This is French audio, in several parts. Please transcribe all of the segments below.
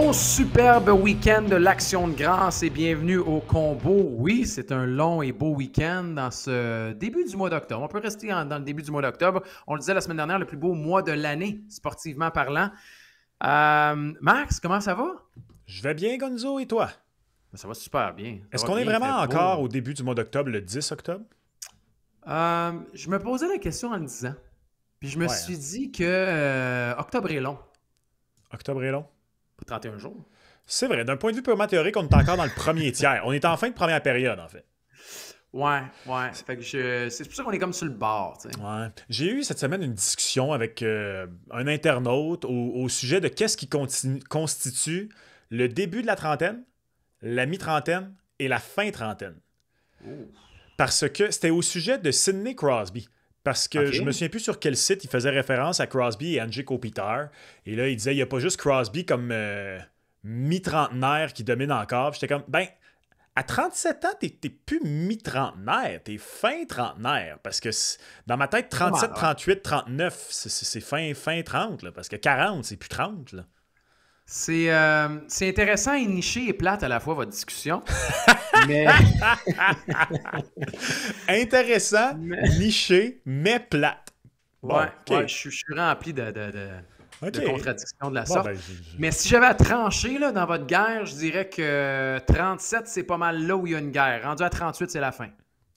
Bon superbe week-end de l'Action de grâce et bienvenue au combo. Oui, c'est un long et beau week-end dans ce début du mois d'octobre. On peut rester dans le début du mois d'octobre. On le disait la semaine dernière, le plus beau mois de l'année, sportivement parlant. Max, comment ça va? Je vais bien, Gonzo, et toi? Ça va super bien. Ça Est-ce va qu'on est bien, il fait vraiment beau. encore au début du mois d'octobre, le 10 octobre? Je me posais la question en le disant. Puis je me Ouais, hein? suis dit que octobre est long. Octobre est long. Pas 31 jours. C'est vrai, d'un point de vue purement théorique, on est encore dans le premier tiers. On est en fin de première période, en fait. Ouais. Fait que c'est pour ça qu'on est comme sur le bord, tu sais. Ouais. J'ai eu cette semaine une discussion avec un internaute au sujet de qu'est-ce qui constitue le début de la trentaine, la mi-trentaine et la fin trentaine. Oh. Parce que c'était au sujet de Sidney Crosby. Parce que OK. je me souviens plus sur quel site il faisait référence à Crosby et Angie Kopitar. Et là, il disait, il n'y a pas juste Crosby comme mi-trentenaire qui domine encore. J'étais comme, ben, à 37 ans, t'es plus mi-trentenaire, t'es fin trentenaire. Parce que dans ma tête, Pas mal, 37, ouais. 38, 39, c'est fin 30. Là, parce que 40, c'est plus 30. Là. C'est intéressant et niché et plate à la fois, votre discussion. Mais, Intéressant, mais- niché, mais plate. Bon, ouais, OK. je suis rempli de OK. contradictions de la Bon, sorte. ben, Mais si j'avais à trancher là, dans votre guerre, je dirais que 37, c'est pas mal là où il y a une guerre. Rendu à 38, c'est la fin.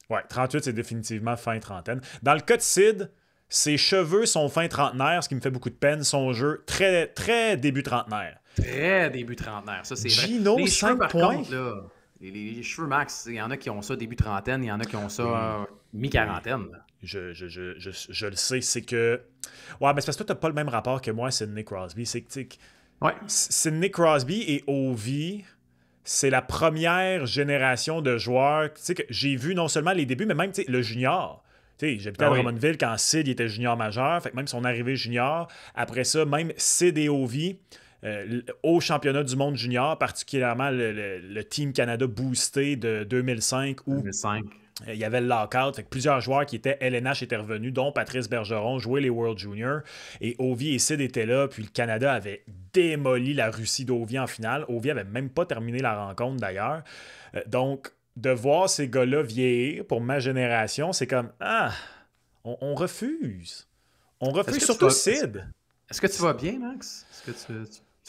ouais, 38, c'est définitivement fin trentaine. Dans le cas de Sid, ses cheveux sont fin trentenaire, ce qui me fait beaucoup de peine. Son jeu, très, très début trentenaire. Très début trentenaire, ça c'est vrai. Gino, Les cheveux, 5 par points. contre, là, les cheveux max, il y en a qui ont ça début trentaine, il y en a qui ont ça Oui, mi-quarantaine. Là. je le sais, c'est que... Ouais, mais c'est parce que toi, t'as pas le même rapport que moi, Sidney Crosby. C'est que, tu sais, Ouais, Sidney Crosby et Ovi, c'est la première génération de joueurs, tu sais, que j'ai vu non seulement les débuts, mais même, tu sais, le junior. Tu sais, j'habitais à ben oui. Drummondville quand Sid il était junior majeur, fait que même son arrivée junior, après ça, même Sid et Ovi, au championnat du monde junior, particulièrement le Team Canada boosté de 2005 où 2005. il y avait le lockout, fait que plusieurs joueurs qui étaient LNH étaient revenus, dont Patrice Bergeron, jouer les World Juniors. Et Ovi et Sid étaient là, puis le Canada avait démoli la Russie d'Ovi en finale. Ovi avait même pas terminé la rencontre d'ailleurs. Donc, de voir ces gars-là vieillir pour ma génération, c'est comme ah, on refuse. On Est-ce refuse, que tu surtout vas, Sid. est-ce que tu vas bien, Max? Est-ce que tu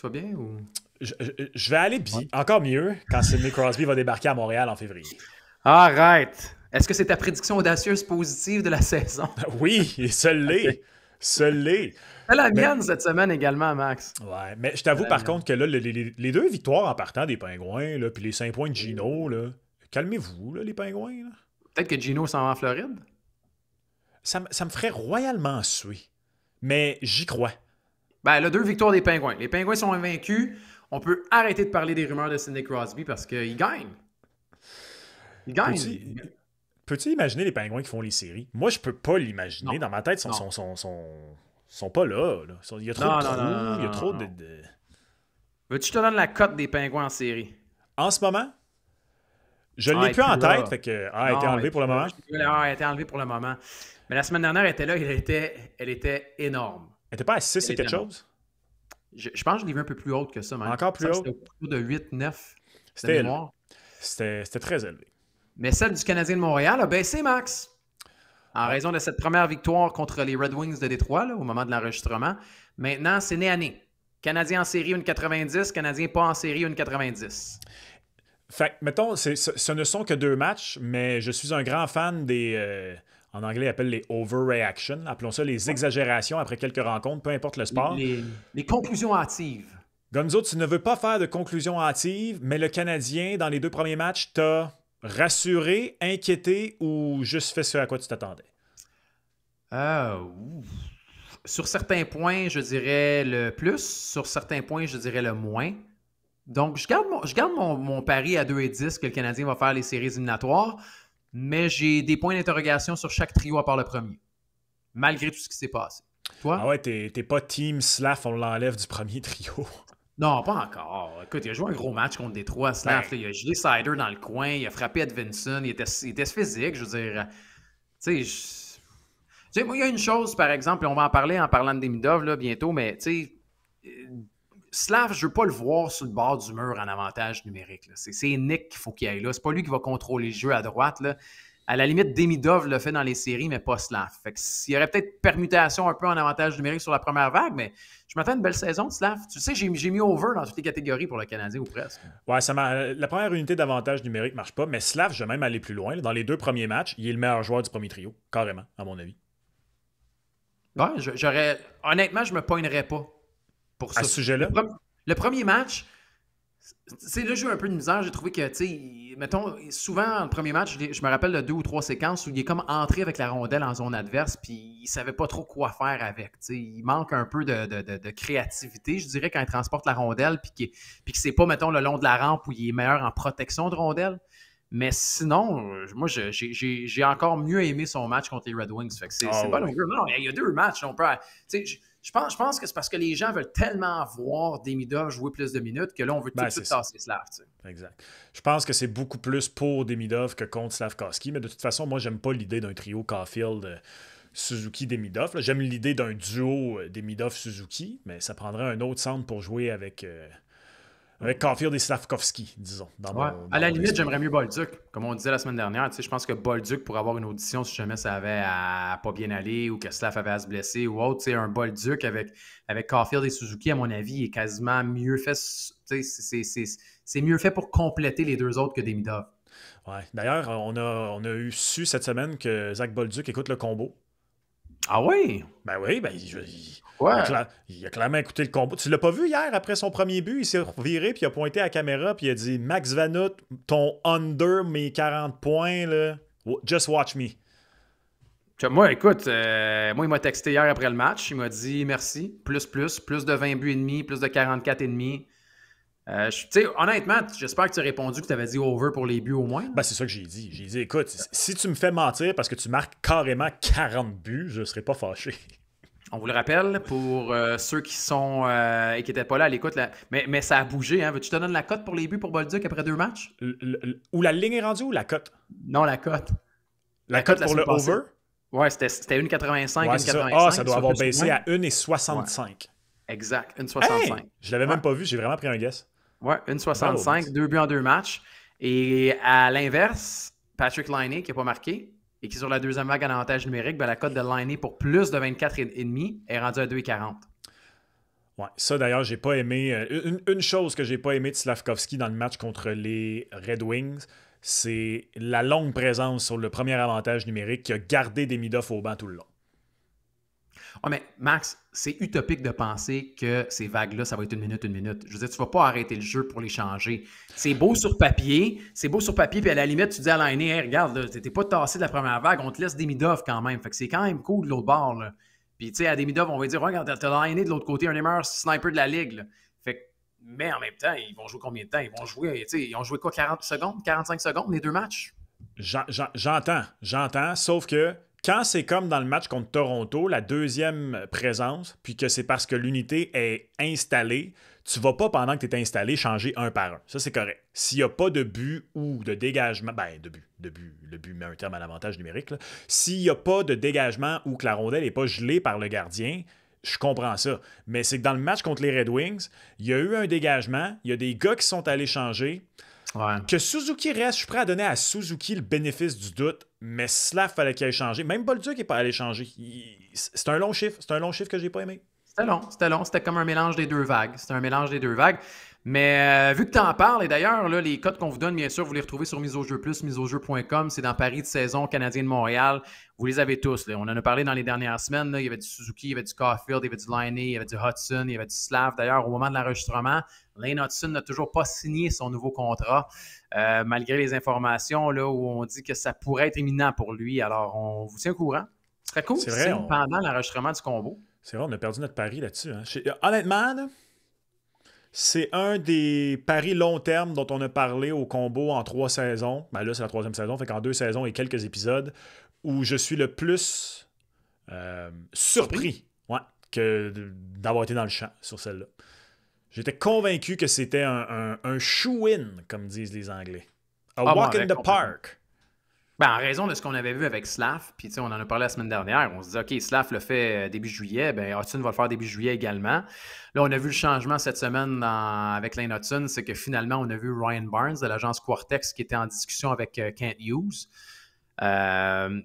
vas bien ou... Je vais aller bien, Ouais. encore mieux quand Sidney Crosby va débarquer à Montréal en février. Arrête! Est-ce que c'est ta prédiction audacieuse positive de la saison? Oui, et seul OK. l'est. Seul l'est. C'est la Mais mienne cette semaine également, Max. ouais, mais je C'est t'avoue la par mienne. contre que là, les deux victoires en partant des Pingouins, là, puis les 5 points de Gino, là, calmez-vous, là, les Pingouins. Là. Peut-être que Gino s'en va en Floride? Ça me ferait royalement suer. Mais j'y crois. Ben, là, 2 victoires des Pingouins. Les Pingouins sont invaincus. On peut arrêter de parler des rumeurs de Sidney Crosby parce qu'ils gagnent. Ils Peux-tu gagnent. peux-tu imaginer les Pingouins qui font les séries? Moi, je peux pas l'imaginer. Non. Dans ma tête, Non. sont pas là. Là. Il y a trop de Non, non, non, trous, non, il y a non, trop non, de... non. Veux-tu que je te donne la cote des Pingouins en série? En ce moment, je Ah, l'ai elle est plus plus en tête, là. fait que a été Non, elle est enlevé pour plus le là. moment. Elle a été enlevée pour le moment. Mais la semaine dernière, elle était là. Elle était énorme. Elle était pas à 6 Elle et était quelque énorme. chose? Je pense que je l'ai vu un peu plus haute que ça, même. Encore Il me plus semble que haut? c'était autour de 8-9 de C'était élevé. mémoire. C'était très élevé. Mais celle du Canadien de Montréal a baissé, Max. En Ouais. raison de cette première victoire contre les Red Wings de Détroit, là, au moment de l'enregistrement. Maintenant, c'est né à nez. Canadien en série, une 90. Canadien pas en série, une 90. Fait que, mettons, ce ne sont que 2 matchs, mais je suis un grand fan des... en anglais, ils appellent les overreactions. Appelons ça les exagérations après quelques rencontres, peu importe le Les, sport. les- les conclusions hâtives. Gonzo, tu ne veux pas faire de conclusion hâtive, mais le Canadien, dans les 2 premiers matchs, t'a rassuré, inquiété ou juste fait ce à quoi tu t'attendais? Ouf. Sur certains points, je dirais le plus. Sur certains points, je dirais le moins. Donc, je garde mon pari à 2-10 que le Canadien va faire les séries éliminatoires, mais j'ai des points d'interrogation sur chaque trio à part le premier, malgré tout ce qui s'est passé. Ah Toi? ouais, t'es pas Team Slav, on l'enlève du premier trio. Non, pas encore. Écoute, il a joué un gros match contre Détroit, Ben, Slav. Là, il a gelé Sider dans le coin, il a frappé Edvinson, il était physique, je veux dire. Tu sais, moi, il y a une chose, par exemple, et on va en parler en parlant de Demidov là, bientôt, mais tu sais, Slav, je veux pas le voir sur le bord du mur en avantage numérique. Là. C'est Nick qu'il faut qu'il aille là. C'est pas lui qui va contrôler le jeu à droite. Là. À la limite, Demidov le fait dans les séries, mais pas Slav. Fait que s'il y aurait peut-être permutation un peu en avantage numérique sur la première vague, mais je m'attends à une belle saison de Slav. Tu sais, j'ai mis over dans toutes les catégories pour le Canadien ou presque. Ouais, la première unité d'avantage numérique marche pas, mais Slav, je vais même aller plus loin. Là. Dans les 2 premiers matchs, il est le meilleur joueur du premier trio, carrément, à mon avis. Ouais, honnêtement, je me pognerais pas pour ça. À ce sujet-là? Le premier match, c'est là, j'ai eu un peu de misère. J'ai trouvé que, tu sais, mettons, souvent, le premier match, je me rappelle de 2 ou 3 séquences où il est comme entré avec la rondelle en zone adverse, puis il savait pas trop quoi faire avec. Tu sais, il manque un peu de créativité, je dirais, quand il transporte la rondelle, puis que c'est pas, mettons, le long de la rampe où il est meilleur en protection de rondelle. Mais sinon, moi, j'ai encore mieux aimé son match contre les Red Wings. Fait que c'est pas longueur. Non, il y a 2 matchs. On peut, je pense que c'est parce que les gens veulent tellement voir Demidov jouer plus de minutes que là, on veut tout de suite tasser Slav. Exact. Je pense que c'est beaucoup plus pour Demidov que contre Slavkovski. Mais de toute façon, moi, j'aime pas l'idée d'un trio Caulfield, Suzuki-Demidov. J'aime l'idée d'un duo Demidov-Suzuki, mais ça prendrait un autre centre pour jouer avec Caulfield et Slavkovski, disons. À la limite, j'aimerais mieux Bolduc. Comme on disait la semaine dernière, je pense que Bolduc pourrait avoir une audition si jamais ça avait à pas bien aller ou que Slav avait à se blesser ou autre. Un Bolduc avec Caulfield et Suzuki, à mon avis, est quasiment mieux fait. C'est mieux fait pour compléter les 2 autres que Demidov. Ouais. D'ailleurs, on a eu su cette semaine que Zach Bolduc écoute le combo. Ah oui? Ben oui, il a clairement écouté le combo. Tu l'as pas vu hier, après son premier but, il s'est reviré, puis il a pointé à la caméra, puis il a dit « Max Vanout, ton under mes 40 points, là, just watch me. » Moi, écoute, il m'a texté hier après le match, il m'a dit « Merci, plus de 20 buts et demi, plus de 44 et demi. » Honnêtement, j'espère que tu as répondu que tu avais dit over pour les buts au moins. Ben, c'est ça que j'ai dit. J'ai dit, écoute, si tu me fais mentir parce que tu marques carrément 40 buts, je ne serais pas fâché. On vous le rappelle, pour ceux qui sont et qui n'étaient pas là à l'écoute, mais ça a bougé. Hein? Veux-tu te donner la cote pour les buts pour Bolduc après 2 matchs? Où la ligne est rendue ou la cote? Non, la cote. La cote pour le over? Ouais, c'était 1,85, ouais, 1,85. Ça doit avoir baissé à 1,65. Ouais. Exact, 1,65. Hey! Je l'avais même pas vu, j'ai vraiment pris un guess. Ouais, 1,65, 2 buts en 2 matchs. Et à l'inverse, Patrick Laine, qui n'a pas marqué, et qui est sur la deuxième vague en avantage numérique, la cote de Laine pour plus de 24,5 est rendue à 2,40. Ouais, ça d'ailleurs, j'ai pas aimé. Une chose que j'ai pas aimé de Slavkovski dans le match contre les Red Wings, c'est la longue présence sur le premier avantage numérique qui a gardé Demidov au banc tout le long. Oh, mais Max, c'est utopique de penser que ces vagues-là, ça va être une minute. Je veux dire, tu vas pas arrêter le jeu pour les changer. C'est beau sur papier, puis à la limite, tu dis à Laine, hey, regarde, t'es pas tassé de la première vague, on te laisse Demidov quand même. Fait que c'est quand même cool de l'autre bord. Là. Puis, tu sais, à Demidov, on va dire, regarde, t'as Laine de l'autre côté, un des meilleurs snipers de la ligue. Là. Fait que, mais en même temps, ils vont jouer combien de temps? Ils ont joué quoi, 40 secondes, 45 secondes, les 2 matchs? J'entends, sauf que quand c'est comme dans le match contre Toronto, la deuxième présence, puis que c'est parce que l'unité est installée, tu vas pas, pendant que tu es installé, changer un par un. Ça, c'est correct. S'il n'y a pas de but ou de dégagement, le but met un terme à l'avantage numérique, là. S'il n'y a pas de dégagement ou que la rondelle n'est pas gelée par le gardien, je comprends ça. Mais c'est que dans le match contre les Red Wings, il y a eu un dégagement, il y a des gars qui sont allés changer. Ouais. Que Suzuki reste, je suis prêt à donner à Suzuki le bénéfice du doute, mais Slav fallait qu'il aille changer. Même Bolduc n'est pas allé changer. C'est un long chiffre. C'est un long chiffre que j'ai pas aimé. C'était long. C'était comme un mélange des 2 vagues. Mais vu que tu en parles, et d'ailleurs, là, les codes qu'on vous donne, bien sûr, vous les retrouvez sur Mise au Jeu Plus, miseaujeu.com. C'est dans Paris de saison Canadien de Montréal. Vous les avez tous. Là. On en a parlé dans les dernières semaines. Là. Il y avait du Suzuki, il y avait du Caulfield, il y avait du Laine, il y avait du Hudson, il y avait du Slav. D'ailleurs, au moment de l'enregistrement, Lane Hudson n'a toujours pas signé son nouveau contrat, malgré les informations là, où on dit que ça pourrait être imminent pour lui. Alors, on vous tient au courant. Ce serait cool pendant l'enregistrement du combo. C'est vrai, on a perdu notre pari là-dessus. Hein. Honnêtement, là, c'est un des paris long terme dont on a parlé au combo en 3 saisons. Ben là, c'est la 3e saison, fait qu'en 2 saisons et quelques épisodes, où je suis le plus surpris que d'avoir été dans le champ sur celle-là. J'étais convaincu que c'était un shoe-in, comme disent les Anglais. A walk in the park. Ben, en raison de ce qu'on avait vu avec Slav, puis on en a parlé la semaine dernière, on se dit, OK, Slav le fait début juillet, ben Hudson va le faire début juillet également. Là, on a vu le changement cette semaine avec Lane Hudson, c'est que finalement, on a vu Ryan Barnes de l'agence Quartex qui était en discussion avec Kent Hughes.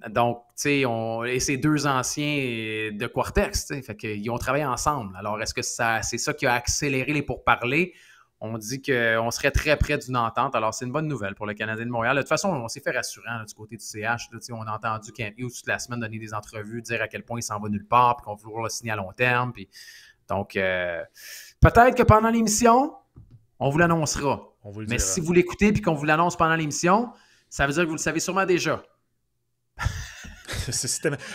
Donc, tu sais, et c'est deux anciens de Quartex, fait qu'ils ont travaillé ensemble. Alors, est-ce que c'est ça qui a accéléré les pourparlers? On dit qu'on serait très près d'une entente. Alors, c'est une bonne nouvelle pour le Canadien de Montréal. De toute façon, on s'est fait rassurant là, du côté du CH. Là, on a entendu Kent Hughes toute la semaine donner des entrevues, dire à quel point il s'en va nulle part, puis qu'on veut vouloir le signer à long terme. Puis... Donc, peut-être que pendant l'émission, on vous l'annoncera. Mais si vous l'écoutez et qu'on vous l'annonce pendant l'émission, ça veut dire que vous le savez sûrement déjà.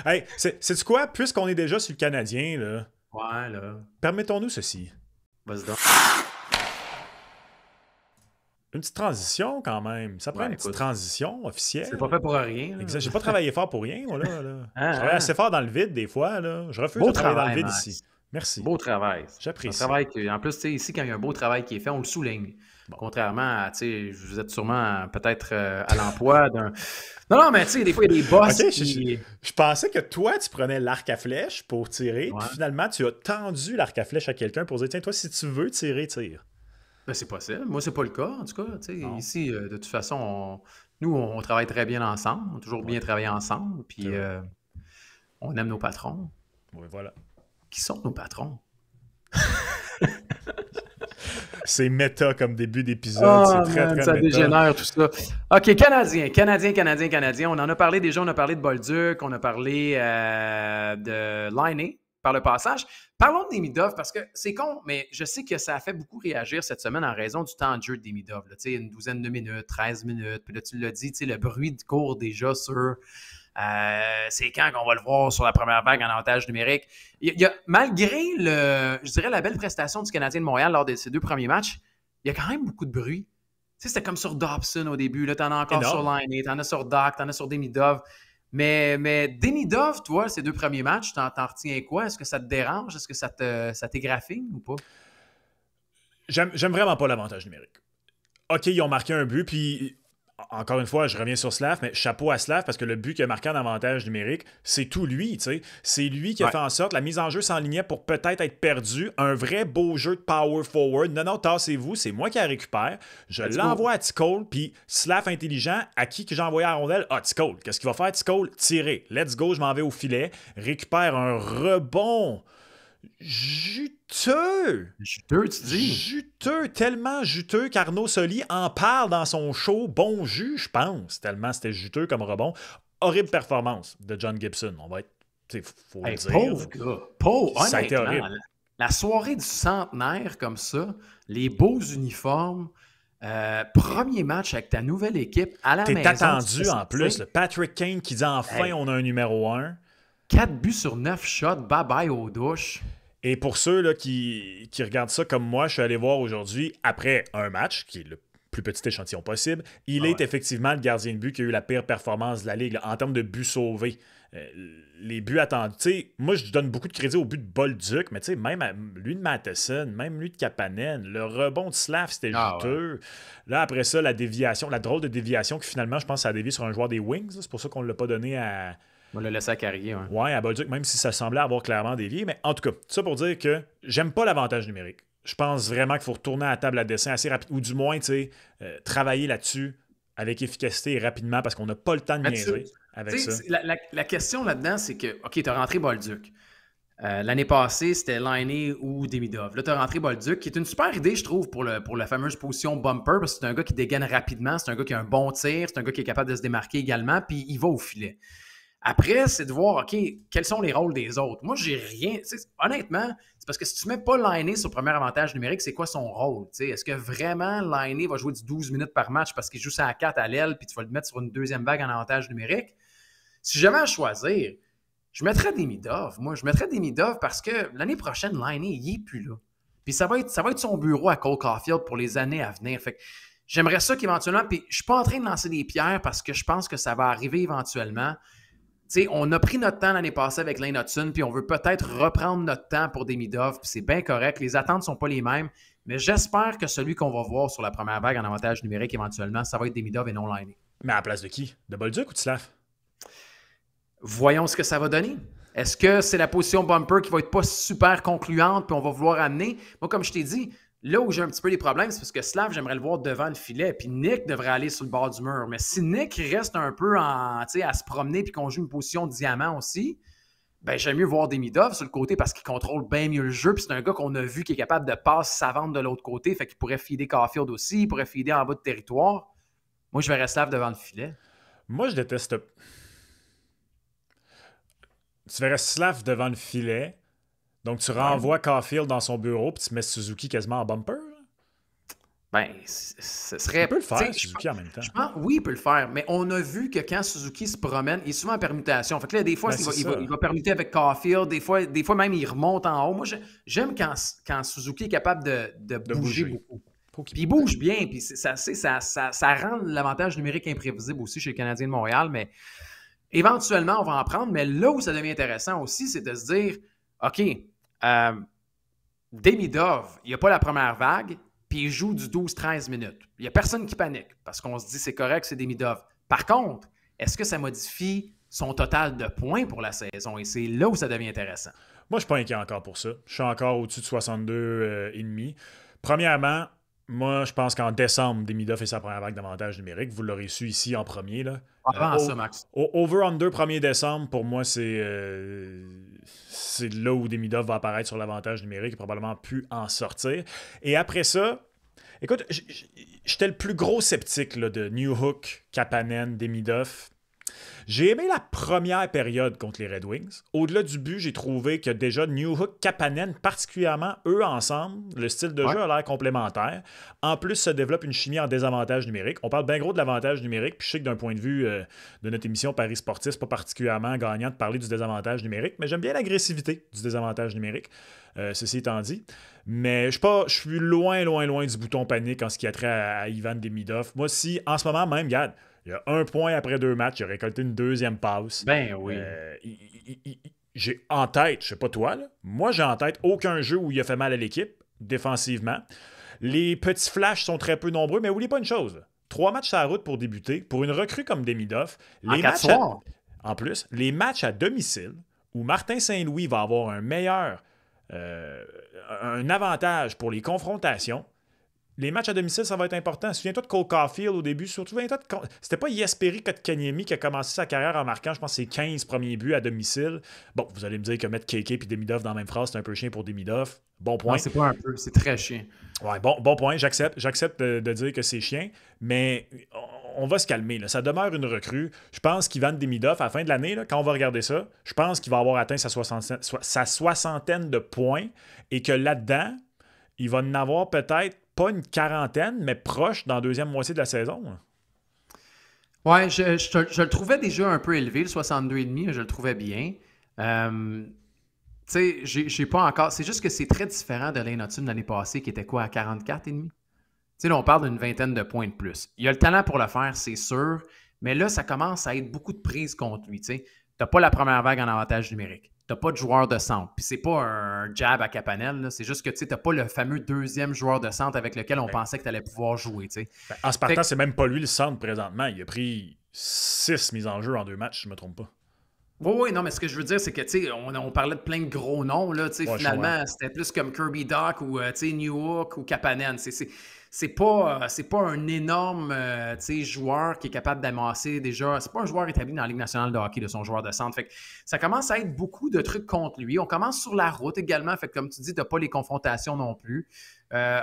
Hey, c'est quoi? Puisqu'on est déjà sur le Canadien, là, ouais, là. Permettons-nous ceci. Vas-y donc. Une petite transition quand même. Ça prend une petite transition officielle. C'est pas fait pour rien. Exact. J'ai pas travaillé fort pour rien, moi, là. Je travaille assez fort dans le vide, des fois. Là. Je refuse de travailler dans le vide ici. Merci. Beau travail. J'apprécie. En plus, ici, quand il y a un beau travail qui est fait, on le souligne. Bon. Contrairement à, vous êtes sûrement peut-être à l'emploi d'un... Non, mais tu sais, des fois, il y a des boss qui... Je pensais que toi, tu prenais l'arc à flèche pour tirer, puis finalement, tu as tendu l'arc à flèche à quelqu'un pour dire, tiens, toi, si tu veux tirer, tire. Ben, c'est possible. Moi, c'est pas le cas, en tout cas. Ici, de toute façon, nous, on travaille très bien ensemble. On a toujours bien travaillé ensemble. Puis, on aime nos patrons. Oui, voilà. Qui sont nos patrons? C'est méta comme début d'épisode. Oh, c'est très ça méta. Dégénère, tout ça. OK, Canadien. On en a parlé déjà. On a parlé de Bolduc. On a parlé de Laine par le passage. Parlons de Demidov parce que c'est con, mais je sais que ça a fait beaucoup réagir cette semaine en raison du temps de jeu de Demidov. Là, une douzaine de minutes, 13 minutes. Puis là, tu l'as dit, le bruit court déjà sur c'est quand qu'on va le voir sur la première vague en avantage numérique. Il y a, malgré la belle prestation du Canadien de Montréal lors de ces deux premiers matchs, il y a quand même beaucoup de bruit. C'était comme sur Dobson au début. Là, t'en as encore sur Laine, t'en as sur Doc, t'en as sur Demidov. Mais Demidov, toi, ces deux premiers matchs, t'en retiens quoi? Est-ce que ça te dérange? Est-ce que ça t'égraphine ou pas? J'aime vraiment pas l'avantage numérique. OK, ils ont marqué un but, puis encore une fois, je reviens sur Slav, mais chapeau à Slav parce que le but qu'il a marqué en avantage numérique, c'est tout lui, tu sais. C'est lui qui a fait en sorte, la mise en jeu s'enlignait pour peut-être être perdu. Un vrai beau jeu de power forward. Non, tassez-vous, c'est moi qui la récupère. Je l'envoie à T-Cole, puis Slav intelligent, à qui que j'ai envoyé à la rondelle? Ah, T-Cole. Qu'est-ce qu'il va faire, T-Cole? Tirer. Let's go, je m'en vais au filet. Récupère un rebond. Juteux, tu dis? Juteux, tellement juteux qu'Arnaud Soli en parle dans son show Bon Jus, je pense, tellement c'était juteux comme rebond. Horrible performance de John Gibson, on va être, faut le dire. Pauvre gars, pauvre, ça a été horrible. La soirée du centenaire comme ça, les beaux uniformes, premier match avec ta nouvelle équipe à la maison. T'es attendu en plus, le Patrick Kane qui dit enfin on a un numéro 1. 4 buts sur 9 shots, bye-bye aux douches. Et pour ceux là, qui regardent ça comme moi, je suis allé voir aujourd'hui, après un match, qui est le plus petit échantillon possible, il est effectivement le gardien de but qui a eu la pire performance de la Ligue là, en termes de buts sauvés. Les buts attendus. Moi, je donne beaucoup de crédit au but de Bolduc, mais même lui de Matheson, même lui de Kapanen, le rebond de Slav, c'était juteux. Ouais. Là, après ça, la déviation, la drôle de déviation qui finalement, je pense, ça a dévié sur un joueur des Wings. C'est pour ça qu'on ne l'a pas donné à... On l'a laissé à Carrier. Ouais, à Bolduc, même si ça semblait avoir clairement dévié. Mais en tout cas, ça pour dire que j'aime pas l'avantage numérique. Je pense vraiment qu'il faut retourner à la table à dessin assez rapide, ou du moins, travailler là-dessus avec efficacité et rapidement parce qu'on n'a pas le temps de niaiser avec ça. La question là-dedans, c'est que, OK, tu as rentré Bolduc. L'année passée, c'était Laine ou Demidov. Là, tu as rentré Bolduc, qui est une super idée, je trouve, pour la fameuse position bumper, parce que c'est un gars qui dégaine rapidement, c'est un gars qui a un bon tir, c'est un gars qui est capable de se démarquer également, puis il va au filet. Après, c'est de voir, OK, quels sont les rôles des autres. Moi, j'ai rien... Honnêtement, c'est parce que si tu ne mets pas Laine sur le premier avantage numérique, c'est quoi son rôle? Est-ce que vraiment Laine va jouer du 12 minutes par match parce qu'il joue ça à 4 à l'aile puis tu vas le mettre sur une deuxième vague en avantage numérique? Si jamais à choisir, je mettrais Demidov. Moi, je mettrais Demidov parce que l'année prochaine, Laine, il n'est plus là. Puis ça va être son bureau à Cole Caulfield pour les années à venir. Fait que j'aimerais ça qu'éventuellement... Puis je suis pas en train de lancer des pierres parce que je pense que ça va arriver éventuellement. T'sais, on a pris notre temps l'année passée avec Lane Hudson, puis on veut peut-être reprendre notre temps pour Demidov, puis c'est bien correct. Les attentes ne sont pas les mêmes, mais j'espère que celui qu'on va voir sur la première vague en avantage numérique éventuellement, ça va être Demidov et non Laine. Mais à la place de qui? De Bolduc ou de Slav? Voyons ce que ça va donner. Est-ce que c'est la position bumper qui va être pas super concluante puis on va vouloir amener? Moi, comme je t'ai dit, là où j'ai un petit peu des problèmes, c'est parce que Slav, j'aimerais le voir devant le filet, puis Nick devrait aller sur le bord du mur. Mais si Nick reste un peu à se promener puis qu'on joue une position de diamant aussi, ben j'aime mieux voir Demidov sur le côté parce qu'il contrôle bien mieux le jeu. Puis c'est un gars qu'on a vu qui est capable de passer savante de l'autre côté. Fait qu'il pourrait feeder Caulfield aussi, il pourrait feeder en bas de territoire. Moi, je verrais Slav devant le filet. Moi, je déteste. Tu verrais Slav devant le filet. Donc, tu renvoies Caulfield dans son bureau puis tu mets Suzuki quasiment en bumper. Ben, ce serait... Il peut le faire, Suzuki, en même temps. Oui, il peut le faire, mais on a vu que quand Suzuki se promène, il est souvent en permutation. Fait que là, des fois, il va permuter avec Caulfield, des fois même, il remonte en haut. Moi, j'aime quand Suzuki est capable de bouger beaucoup. Puis il bouge bien, puis ça rend l'avantage numérique imprévisible aussi chez les Canadiens de Montréal, mais éventuellement, on va en prendre. Mais là où ça devient intéressant aussi, c'est de se dire, OK, Demidov, il n'y a pas la première vague, puis il joue du 12-13 minutes. Il n'y a personne qui panique parce qu'on se dit c'est correct, c'est Demidov. Par contre, est-ce que ça modifie son total de points pour la saison? Et c'est là où ça devient intéressant. Moi, je ne suis pas inquiet encore pour ça. Je suis encore au-dessus de 62,5. Premièrement, moi, je pense qu'en décembre, Demidov fait sa première vague d'avantage numérique. Vous l'aurez su ici en premier. Là. Avant ça, Max. Over-under 1er décembre, pour moi, c'est là où Demidov va apparaître sur l'avantage numérique et probablement pu en sortir. Et après ça, écoute, j'étais le plus gros sceptique là, de Newhook, Kapanen, Demidov. J'ai aimé la première période contre les Red Wings. Au-delà du but, j'ai trouvé que déjà Newhook, Kapanen, particulièrement eux ensemble, le style de jeu a l'air complémentaire. En plus, se développe une chimie en désavantage numérique. On parle bien gros de l'avantage numérique, puis je sais que d'un point de vue de notre émission Paris Sportif, c'est pas particulièrement gagnant de parler du désavantage numérique, mais j'aime bien l'agressivité du désavantage numérique, ceci étant dit. Mais je suis loin du bouton panique en ce qui a trait à Ivan Demidov. Moi, si en ce moment même, regarde, il y a 1 point après 2 matchs. Il a récolté une deuxième passe. Ben oui. J'ai en tête, je sais pas toi, là, moi j'ai en tête aucun jeu où il a fait mal à l'équipe, défensivement. Les petits flashs sont très peu nombreux, mais n'oubliez pas une chose. 3 matchs sur la route pour débuter. Pour une recrue comme Demidov, en plus, les matchs à domicile, où Martin Saint-Louis va avoir un avantage pour les confrontations. Les matchs à domicile, ça va être important. Souviens-toi de Cole Caulfield au début. Surtout, c'était pas Jesperi Kotkaniemi qui a commencé sa carrière en marquant, je pense, ses 15 premiers buts à domicile. Bon, vous allez me dire que mettre KK et Demidov dans la même phrase, c'est un peu chien pour Demidov. Bon point. Non, c'est pas un peu, c'est très chien. Ouais, bon point. J'accepte de dire que c'est chien, mais on va se calmer. Là. Ça demeure une recrue. Je pense qu'Ivan Demidov, à la fin de l'année, là, quand on va regarder ça, je pense qu'il va avoir atteint sa soixantaine de points et que là-dedans, il va en avoir peut-être pas une quarantaine, mais proche dans la deuxième moitié de la saison. Ouais, je le trouvais déjà un peu élevé, le 62,5, je le trouvais bien. Tu sais, j'ai pas encore... C'est juste que c'est très différent de Lane Hutton l'année passée, qui était quoi, à 44,5? Tu sais, là, on parle d'une vingtaine de points de plus. Il a le talent pour le faire, c'est sûr, mais là, ça commence à être beaucoup de prises contre lui, tu sais. T'as pas la première vague en avantage numérique. T'as pas de joueur de centre. Puis c'est pas un jab à Kapanel, là. C'est juste que tu n'as pas le fameux deuxième joueur de centre avec lequel on pensait que tu allais pouvoir jouer. En se partant, c'est même pas lui le centre présentement. Il a pris 6 mises en jeu en 2 matchs, si je ne me trompe pas. Oui, non, mais ce que je veux dire, c'est que on parlait de plein de gros noms. Là, finalement, c'était plus comme Kirby Dach ou Newhook ou Kapanen. C'est pas un énorme joueur qui est capable d'amasser déjà. C'est pas un joueur établi dans la Ligue nationale de hockey de son joueur de centre. Fait que ça commence à être beaucoup de trucs contre lui. On commence sur la route également. Fait que, comme tu dis, tu n'as pas les confrontations non plus.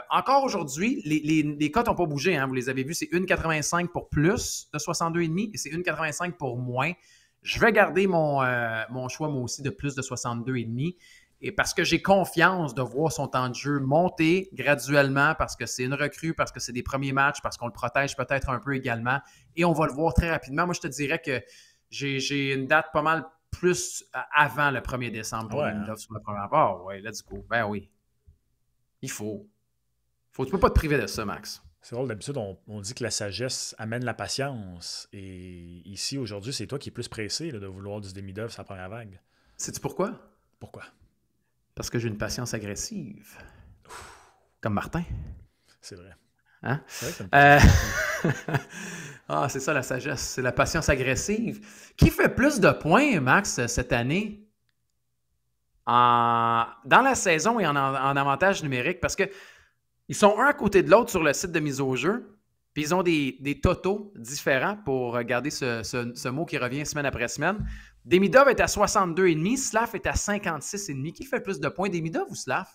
Encore aujourd'hui, les cotes n'ont pas bougé. Hein, vous les avez vus, c'est 1,85 pour plus de 62,5 et c'est 1,85 pour moins. Je vais garder mon choix, moi aussi, de plus de 62,5. Et parce que j'ai confiance de voir son temps de jeu monter graduellement, parce que c'est une recrue, parce que c'est des premiers matchs, parce qu'on le protège peut-être un peu également. Et on va le voir très rapidement. Moi, je te dirais que j'ai une date pas mal plus avant le 1er décembre pour Demidov sur la première part. Oh, ouais, let's go. Ben oui. Il faut. Tu peux pas te priver de ça, Max. C'est drôle, d'habitude, on dit que la sagesse amène la patience. Et ici, aujourd'hui, c'est toi qui es plus pressé là, de vouloir du Demidov sa première vague. Sais-tu pourquoi? Pourquoi? Parce que j'ai une patience agressive. Comme Martin. C'est vrai. Hein? C'est vrai que Ah, c'est ça la sagesse, c'est la patience agressive. Qui fait plus de points, Max, cette année, dans la saison et en avantage numérique? Parce que ils sont un à côté de l'autre sur le site de mise au jeu, puis ils ont des totaux différents pour garder ce mot qui revient semaine après semaine. Demidov est à 62,5, Slav est à 56,5. Qui fait plus de points, Demidov ou Slav?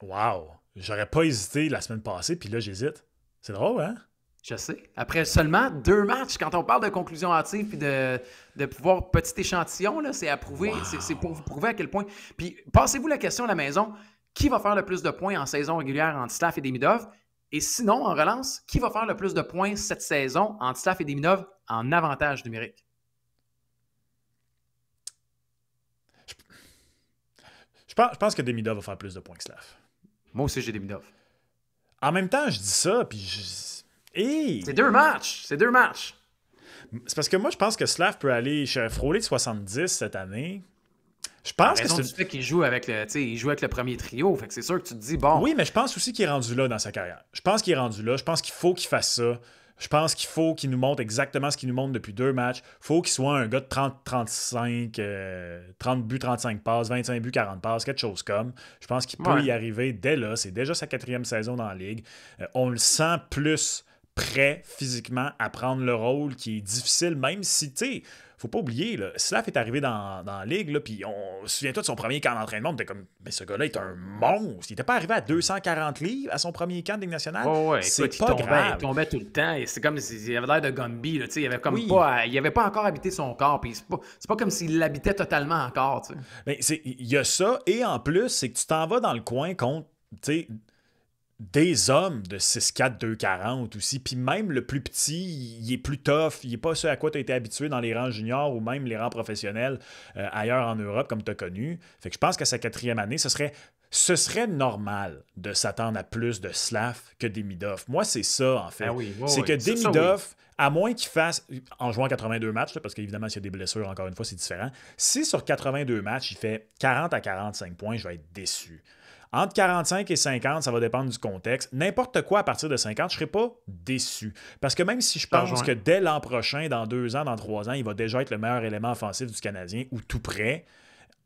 Wow! J'aurais pas hésité la semaine passée, puis là, j'hésite. C'est drôle, hein? Je sais. Après seulement 2 matchs, quand on parle de conclusion hâtive puis de pouvoir petit échantillon, là, c'est à prouver. Wow. C'est pour vous prouver à quel point. Puis passez-vous la question à la maison, qui va faire le plus de points en saison régulière entre Slav et Demidov? Et sinon, en relance, qui va faire le plus de points cette saison entre Slav et Demidov en avantage numérique? Je pense que Demidov va faire plus de points que Slav. Moi aussi, j'ai Demidov. En même temps, je dis ça, puis Hey! C'est 2 matchs. C'est 2 matchs. C'est parce que moi, je pense que Slav peut aller frôler de 70 cette année. Je pense que c'est du fait qu'il joue avec le premier trio. Fait que c'est sûr que tu te dis, bon. Oui, mais je pense aussi qu'il est rendu là dans sa carrière. Je pense qu'il est rendu là. Je pense qu'il faut qu'il fasse ça. Je pense qu'il faut qu'il nous montre exactement ce qu'il nous montre depuis 2 matchs. Il faut qu'il soit un gars de 30-35, 30 buts, 35 passes, 25 buts, 40 passes, quelque chose comme. Je pense qu'il peut y arriver dès là. C'est déjà sa 4e saison dans la Ligue. On le sent plus prêt physiquement à prendre le rôle qui est difficile, même si, tu sais, faut pas oublier, là, Slav est arrivé dans la ligue, puis souviens-toi de son premier camp d'entraînement, on était comme, mais ce gars-là est un monstre. Il était pas arrivé à 240 livres à son premier camp de Ligue nationale. C'est pas grave. Il tombait tout le temps, et c'est comme s'il avait l'air de Gumby, là, il avait comme il avait pas encore habité son corps, puis c'est pas comme s'il l'habitait totalement encore, tu sais. Ben, il y a ça, et en plus, c'est que tu t'en vas dans le coin contre, tu sais, des hommes de 6'4", 2'40 aussi. Puis même le plus petit, il est plus tough. Il n'est pas ce à quoi tu as été habitué dans les rangs juniors ou même les rangs professionnels ailleurs en Europe, comme tu as connu. Fait que je pense qu'à sa 4e année, ce serait normal de s'attendre à plus de Slav que Demidov. Moi, c'est ça, en fait. C'est que Demidov, à moins qu'il fasse, en jouant 82 matchs, là, parce qu'évidemment, s'il y a des blessures, encore une fois, c'est différent. Si sur 82 matchs, il fait 40 à 45 points, je vais être déçu. Entre 45 et 50, ça va dépendre du contexte. N'importe quoi à partir de 50, je ne serai pas déçu. Parce que même si je pense que dès l'an prochain, dans 2 ans, dans 3 ans, il va déjà être le meilleur élément offensif du Canadien, ou tout près,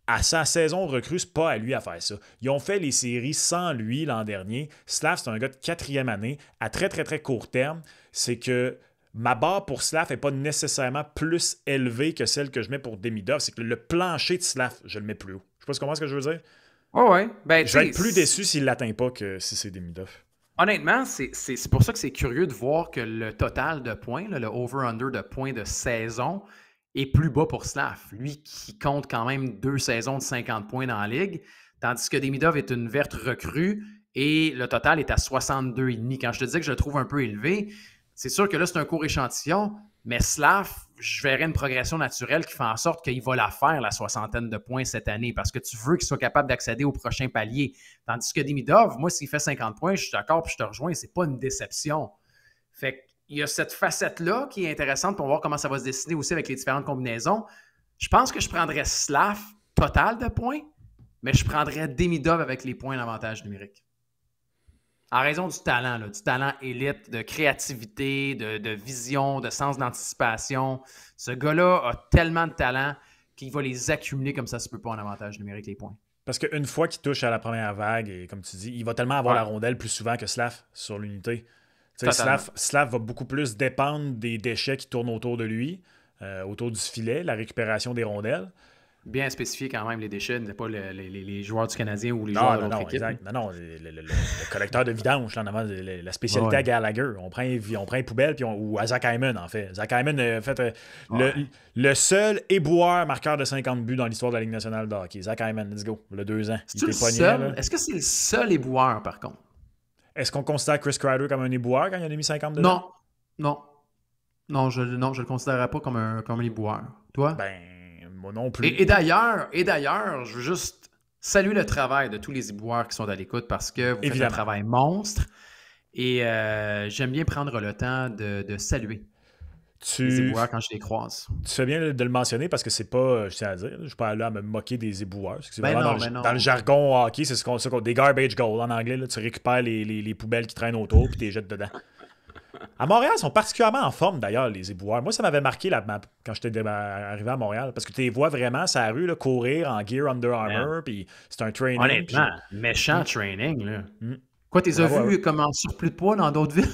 à sa saison recrue, c'est pas à lui à faire ça. Ils ont fait les séries sans lui l'an dernier. Slav, c'est un gars de 4e année. À très, très, très court terme, c'est que ma barre pour Slav n'est pas nécessairement plus élevée que celle que je mets pour Demidov. C'est que le plancher de Slav, je le mets plus haut. Je sais pas si tu comprends ce que je veux dire. Ben, je vais être plus déçu s'il ne l'atteint pas que si c'est Demidov. Honnêtement, c'est pour ça que c'est curieux de voir que le total de points, là, le over-under de points de saison, est plus bas pour Slav. Lui qui compte quand même 2 saisons de 50 points dans la Ligue, tandis que Demidov est une verte recrue et le total est à 62,5. Quand je te dis que je le trouve un peu élevé, c'est sûr que là, c'est un court échantillon, mais Slav, je verrais une progression naturelle qui fait en sorte qu'il va la faire, la 60aine de points cette année, parce que tu veux qu'il soit capable d'accéder au prochain palier. Tandis que Demidov, moi, s'il fait 50 points, je suis d'accord puis je te rejoins, c'est pas une déception. Fait qu'il y a cette facette-là qui est intéressante pour voir comment ça va se dessiner aussi avec les différentes combinaisons. Je pense que je prendrais Slav total de points, mais je prendrais Demidov avec les points d'avantage numérique. En raison du talent élite, de créativité, de vision, de sens d'anticipation. Ce gars-là a tellement de talent qu'il va les accumuler comme ça se peut pas en avantage numérique, les points. Parce qu'une fois qu'il touche à la première vague, et comme tu dis, il va tellement avoir la rondelle plus souvent que Slav sur l'unité. Slav va beaucoup plus dépendre des déchets qui tournent autour de lui, autour du filet, la récupération des rondelles. Bien spécifié quand même, les déchets, pas les joueurs du Canadien ou les joueurs de l'autre équipe. Exact. Non, le collecteur de vidange, là, en avant, la spécialité à Gallagher. On prend une poubelle ou à Zach Hyman, en fait. Zach Hyman a fait le seul éboueur marqueur de 50 buts dans l'histoire de la Ligue nationale de hockey. Zach Hyman, let's go. Le 2 ans. Est-ce que c'est le seul éboueur, par contre? Est-ce qu'on considère Chris Kreider comme un éboueur quand il en a mis 50 dedans? Non, je le considérerais pas comme un éboueur. Toi? Ben, moi non plus. Et d'ailleurs, je veux juste saluer le travail de tous les éboueurs qui sont à l'écoute parce que vous faites un travail monstre. Et j'aime bien prendre le temps de saluer les éboueurs quand je les croise. Tu fais bien de le mentionner parce que c'est pas, je tiens à dire, je suis pas là à me moquer des éboueurs. C'est dans le jargon hockey, c'est ce qu'on des garbage goals en anglais. Là, tu récupères les poubelles qui traînent autour puis tu les jettes dedans. À Montréal, ils sont particulièrement en forme, d'ailleurs, les éboueurs. Moi, ça m'avait marqué quand j'étais arrivé à Montréal, parce que tu les vois vraiment sur la rue, là, courir en gear Under Man, Armour, puis c'est un training. honnêtement, méchant Mm, training, là. mm. Quoi, t'es as Bravo à eux. vus comme en surplus de poids dans d'autres villes?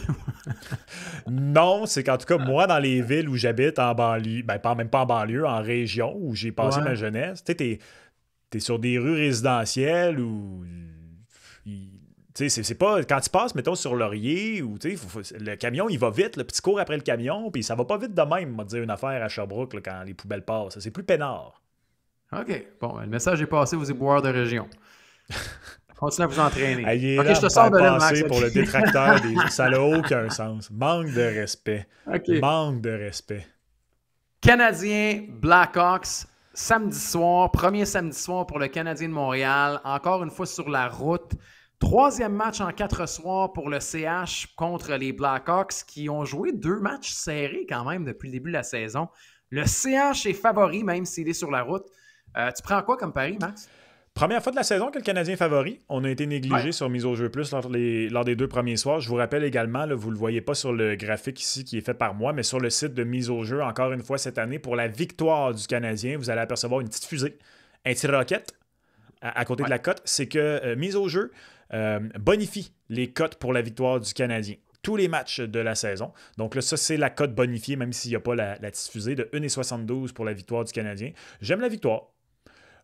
Non, c'est qu'en tout cas, moi, dans les villes où j'habite, en banlieue, ben, même pas en banlieue, en région, où j'ai passé Ouais. ma jeunesse, tu sais, t'es sur des rues résidentielles où. Tu sais, c'est pas. Quand tu passes, mettons, sur Laurier, ou tu sais, le camion, il va vite, le petit cours après le camion, puis ça va pas vite de même, on va dire une affaire à Sherbrooke là, quand les poubelles passent. C'est plus peinard. OK. Bon, ben, le message est passé aux éboueurs de région. Continuez à vous entraîner. Il est OK, là je à te me sors faire de là, Max. passer OK. pour le détracteur des. Ça n'a aucun sens. Manque de respect. OK. Manque de respect. Canadiens, Blackhawks, samedi soir, premier samedi soir pour le Canadien de Montréal. Encore une fois sur la route. Troisième match en 4 soirs pour le CH contre les Blackhawks qui ont joué 2 matchs serrés quand même depuis le début de la saison. Le CH est favori même s'il est sur la route. Tu prends quoi comme pari, Max? Première fois de la saison que le Canadien est favori. On a été négligé Ouais. sur mise au jeu plus lors des 2 premiers soirs. Je vous rappelle également, là, vous ne le voyez pas sur le graphique ici qui est fait par moi, mais sur le site de mise au jeu, encore une fois cette année, pour la victoire du Canadien, vous allez apercevoir une petite fusée, un petit rocket à côté de la cote. C'est que mise au jeu bonifie les cotes pour la victoire du Canadien. Tous les matchs de la saison. Donc là, ça, c'est la cote bonifiée, même s'il n'y a pas la petite fusée de 1,72 pour la victoire du Canadien. J'aime la victoire.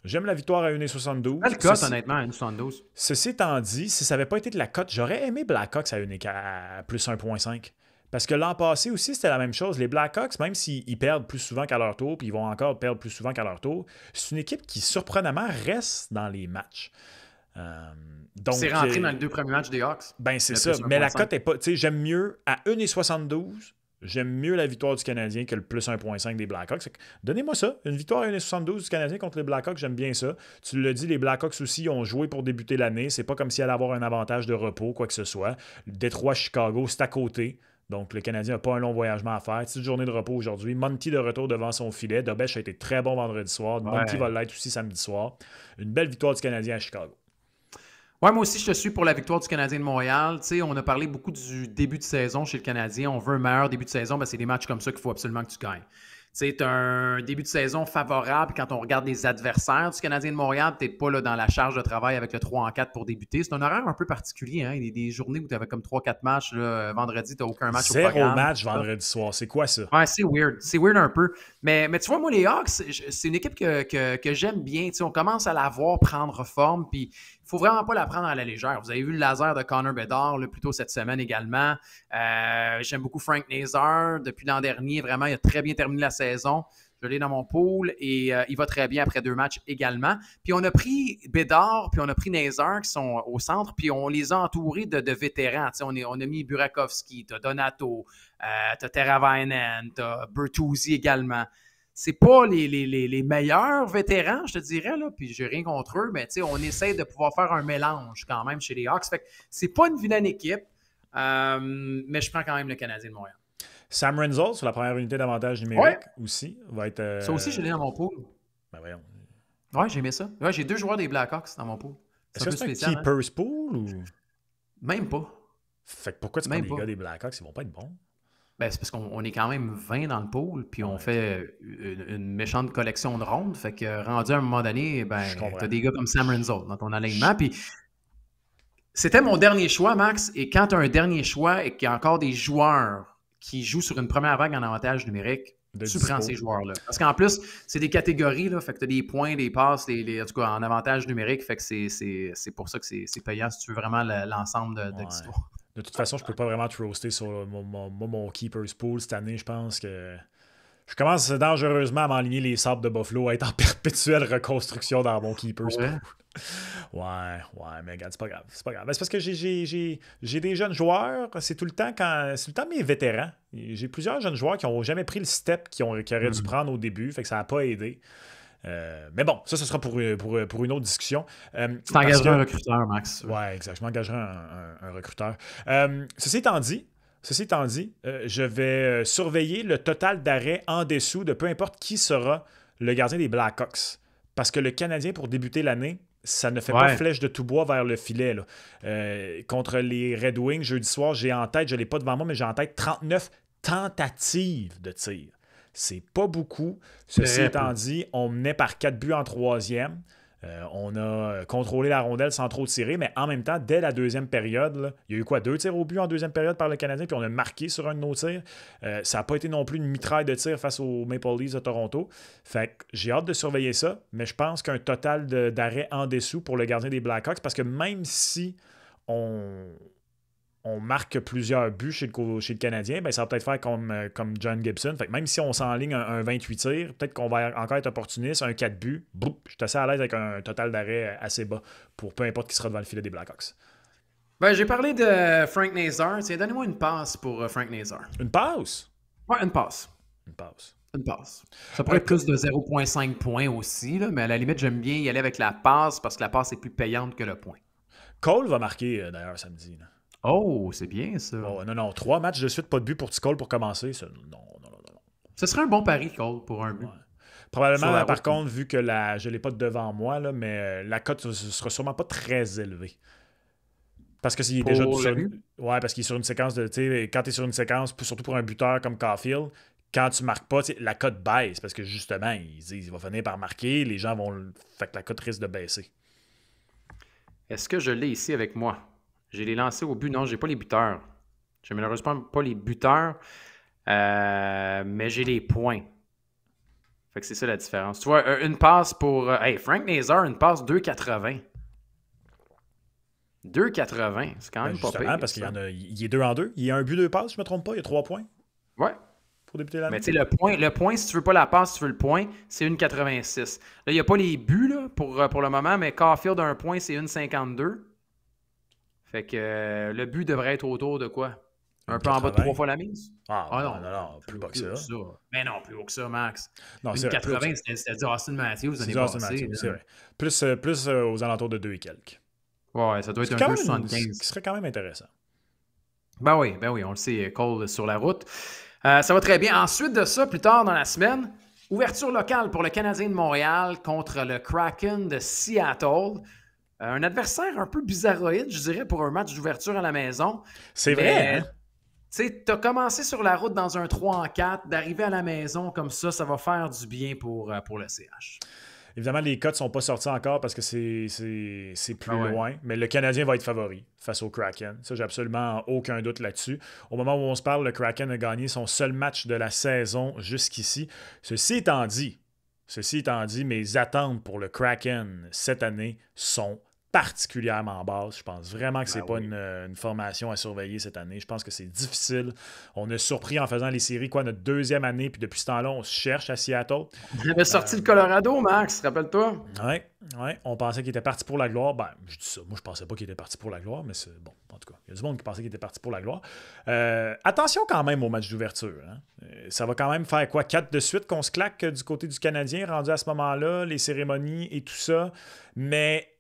J'aime la victoire à 1,72. Quelle cote, honnêtement, à 1,72? Ceci étant dit, si ça n'avait pas été de la cote, j'aurais aimé Blackhawks à plus 1,5. Parce que l'an passé aussi, c'était la même chose. Les Blackhawks, même s'ils perdent plus souvent qu'à leur tour, puis ils vont encore perdre plus souvent qu'à leur tour, c'est une équipe qui, surprenamment, reste dans les matchs. Donc, C'est rentré dans les 2 premiers matchs des Hawks. Ben, c'est Le ça. plus Mais la 1,5. cote est pas. Tu sais, j'aime mieux à 1,72. J'aime mieux la victoire du Canadien que le plus 1,5 des Blackhawks. Donnez-moi ça. Une victoire à 1,72 du Canadien contre les Blackhawks, j'aime bien ça. Tu l'as dit, les Blackhawks aussi ont joué pour débuter l'année. C'est pas comme s'il allait avoir un avantage de repos, quoi que ce soit. Détroit-Chicago, c'est à côté. Donc, le Canadien n'a pas un long voyagement à faire. Petite journée de repos aujourd'hui. Monty de retour devant son filet. Dobech a été très bon vendredi soir. Ouais. Monty va l'être aussi samedi soir. Une belle victoire du Canadien à Chicago. Ouais, moi aussi, je te suis pour la victoire du Canadien de Montréal. Tu sais, on a parlé beaucoup du début de saison chez le Canadien. On veut un meilleur début de saison. Ben, c'est des matchs comme ça qu'il faut absolument que tu gagnes. Tu sais, tu as un début de saison favorable quand on regarde les adversaires du Canadien de Montréal. Tu n'es pas là, dans la charge de travail avec le 3-4 pour débuter. C'est un horaire un peu particulier. Hein? Il y a des journées où tu avais comme 3-4 matchs. Là. Vendredi, tu n'as aucun match au Zéro programme. match vendredi soir. C'est quoi ça? Ouais, c'est weird. C'est weird un peu. Mais tu vois, moi, les Hawks, c'est une équipe que j'aime bien. Tu sais, on commence à la voir prendre forme. Puis, il faut vraiment pas la prendre à la légère. Vous avez vu le laser de Connor Bedard là, plus tôt cette semaine également. J'aime beaucoup Frank Nazar. Depuis l'an dernier, vraiment, il a très bien terminé la saison. Je l'ai dans mon pool et il va très bien après 2 matchs également. Puis on a pris Bédard, puis on a pris Nazar qui sont au centre, puis on les a entourés de vétérans. On a mis Burakovsky, t'as Donato, t'as Teravainen, t'as Bertuzzi également. C'est pas les meilleurs vétérans, je te dirais, là, puis j'ai rien contre eux, mais on essaie de pouvoir faire un mélange quand même chez les Hawks. Fait que c'est pas une vilaine équipe, mais je prends quand même le Canadien de Montréal. Sam Renzel, sur la première unité d'avantage numérique aussi, va être. Ça aussi, je l'ai dans mon pool. Ben voyons. Ouais, j'ai aimé ça. Ouais, j'ai 2 joueurs des Blackhawks dans mon pool. Est-ce que peu c'est un spécial, keeper's pool ou. Même pas. Fait que pourquoi tu prends Même des pas. gars des Blackhawks, ils vont pas être bons? Ben, c'est parce qu'on est quand même 20 dans le pool, puis on fait une méchante collection de rondes. Fait que rendu à un moment donné, ben, Je comprends. t'as des gars comme Sam Renzel dans ton alignement. Puis c'était mon dernier choix, Max. Et quand tu as un dernier choix et qu'il y a encore des joueurs qui jouent sur une première vague en avantage numérique, De tu dispo. prends ces joueurs-là. Parce qu'en plus, c'est des catégories, là, fait que tu as des points, des passes, en tout cas en avantage numérique. Fait que c'est pour ça que c'est payant si tu veux vraiment l'ensemble de Ouais. l'histoire. De toute façon, je peux pas vraiment te roaster sur mon keeper's pool cette année. Je pense que je commence dangereusement à m'enligner les sables de Buffalo, à être en perpétuelle reconstruction dans mon keeper's Ouais. pool. Ouais, mais regarde, c'est pas grave. C'est pas grave. Ben, c'est parce que j'ai des jeunes joueurs. C'est tout le temps mes vétérans. J'ai plusieurs jeunes joueurs qui n'ont jamais pris le step qu'ils auraient dû prendre au début. Fait que ça n'a pas aidé. Mais bon, ça, ce sera pour une autre discussion. Tu t'engagerais un recruteur, Max. Ouais, exact. Je m'engagerai un recruteur. Ceci étant dit, je vais surveiller le total d'arrêts en dessous de peu importe qui sera le gardien des Blackhawks. Parce que le Canadien, pour débuter l'année, ça ne fait pas Ouais. flèche de tout bois vers le filet. Là. Contre les Red Wings, jeudi soir, j'ai en tête, je ne l'ai pas devant moi, mais j'ai en tête 39 tentatives de tir. C'est pas beaucoup. Ceci Très étant peu. dit, on menait par 4 buts en troisième. On a contrôlé la rondelle sans trop tirer, mais en même temps, dès la deuxième période, là, il y a eu quoi? 2 tirs au but en deuxième période par le Canadien, puis on a marqué sur un de nos tirs. Ça n'a pas été non plus une mitraille de tirs face aux Maple Leafs de Toronto. Fait que j'ai hâte de surveiller ça, mais je pense qu'un total d'arrêts en dessous pour le gardien des Blackhawks, parce que même si on marque plusieurs buts chez le Canadien, ben ça va peut-être faire comme John Gibson. Fait que même si on s'enligne un 28 tirs, peut-être qu'on va encore être opportuniste, un 4 buts, boum, je suis assez à l'aise avec un total d'arrêt assez bas pour peu importe qui sera devant le filet des Blackhawks. Ben, j'ai parlé de Frank Nazar. Tiens, donnez-moi une passe pour Frank Nazar. Une passe? Ouais, une passe. Une passe. Une passe. Ça pourrait être plus de 0,5 points aussi, là, mais à la limite, j'aime bien y aller avec la passe parce que la passe est plus payante que le point. Cole va marquer d'ailleurs samedi. Là. Oh, c'est bien ça. Oh, non, 3 matchs de suite, pas de but pour Cole pour commencer. Ça, non. Ce serait un bon pari, Cole, pour un but. Ouais. Probablement, par route. contre, vu que je ne l'ai pas devant moi, là, mais la cote ne sera sûrement pas très élevée. Parce que s'il est déjà sur ouais, parce qu'il est sur une séquence de. Quand tu es sur une séquence, surtout pour un buteur comme Caulfield, quand tu marques pas, la cote baisse. Parce que justement, ils disent il va finir par marquer, les gens vont. Fait que la cote risque de baisser. Est-ce que je l'ai ici avec moi? J'ai les lancés au but. Non, j'ai pas les buteurs. J'ai malheureusement pas les buteurs, mais j'ai les points. Fait que c'est ça la différence. Tu vois, une passe pour. Hey, Frank Nazar, une passe 2,80. 2,80, c'est quand même pas pire. Parce qu'il il est 2 en 2. Il y a un but, 2 passes, je me trompe pas. Il y a 3 points. Ouais. Pour débuter l'année. Mais tu sais, le point, si tu veux pas la passe, si tu veux le point, c'est 1,86. Là, il n'y a pas les buts là, pour le moment, mais Caulfield, un point, c'est 1,52. Fait que le but devrait être autour de quoi? Un peu en bas de 3 fois la mise? Non, plus bas que ça. Mais non, plus haut que ça, Max. Non, 1,80, c'était du Austin Matthews l'année passée. C'est vrai. Plus aux alentours de 2 et quelques. Ouais, ça doit être un 2,75. Ce qui serait quand même intéressant. Ben oui, on le sait, Cole sur la route. Ça va très bien. Ensuite de ça, plus tard dans la semaine, ouverture locale pour le Canadien de Montréal contre le Kraken de Seattle. Un adversaire un peu bizarroïde, je dirais, pour un match d'ouverture à la maison. C'est vrai, hein? Tu sais, t'as commencé sur la route dans un 3-4, d'arriver à la maison comme ça va faire du bien pour le CH. Évidemment, les cotes ne sont pas sorties encore parce que c'est plus loin, mais le Canadien va être favori face au Kraken. Ça, j'ai absolument aucun doute là-dessus. Au moment où on se parle, le Kraken a gagné son seul match de la saison jusqu'ici. Ceci étant dit, mes attentes pour le Kraken cette année sont particulièrement basse. Je pense vraiment que c'est pas une formation à surveiller cette année. Je pense que c'est difficile. On a surpris en faisant les séries, notre 2e année, puis depuis ce temps-là, on se cherche à Seattle. On avait sorti le Colorado, Max, rappelle-toi? Oui. On pensait qu'il était parti pour la gloire. Ben, je dis ça. Moi, je pensais pas qu'il était parti pour la gloire, mais c'est bon. En tout cas, il y a du monde qui pensait qu'il était parti pour la gloire. Attention quand même au match d'ouverture. Hein. Ça va quand même faire 4 de suite qu'on se claque du côté du Canadien, rendu à ce moment-là, les cérémonies et tout ça. Mais